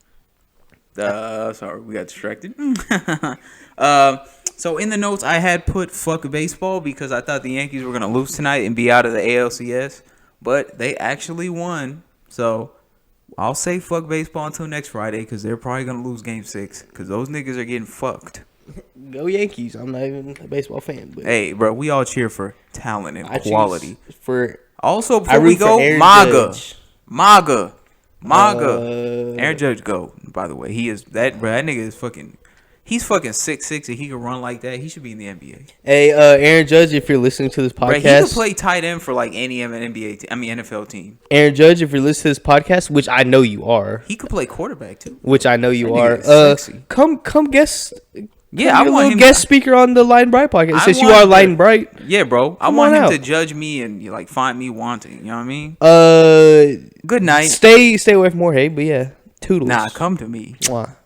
[SPEAKER 1] Sorry, we got distracted. So in the notes, I had put fuck baseball because I thought the Yankees were going to lose tonight and be out of the ALCS. But they actually won. So I'll say fuck baseball until next Friday because they're probably going to lose game 6 because those niggas are getting fucked.
[SPEAKER 2] Go Yankees. I'm not even a baseball fan. But
[SPEAKER 1] hey, bro, we all cheer for talent and quality. Also, before we go, MAGA. Aaron Judge go, by the way. He is that nigga is fucking. He's fucking 6'6" and he can run like that. He should be in the NBA.
[SPEAKER 2] Hey, Aaron Judge, if you're listening to this podcast,
[SPEAKER 1] bro, he could play tight end for like any NFL team.
[SPEAKER 2] Aaron Judge, if you're listening to this podcast, which I know you are,
[SPEAKER 1] he could play quarterback too.
[SPEAKER 2] Which I know you are. Come guest.
[SPEAKER 1] Yeah, I want him
[SPEAKER 2] guest speaker on the Lite Brite podcast. Since you are Lite Brite,
[SPEAKER 1] yeah, bro. I want him to judge me and like find me wanting. You know what I mean? Good night.
[SPEAKER 2] Stay away from more hate, but yeah, toodles.
[SPEAKER 1] Nah, come to me.
[SPEAKER 2] Mwah.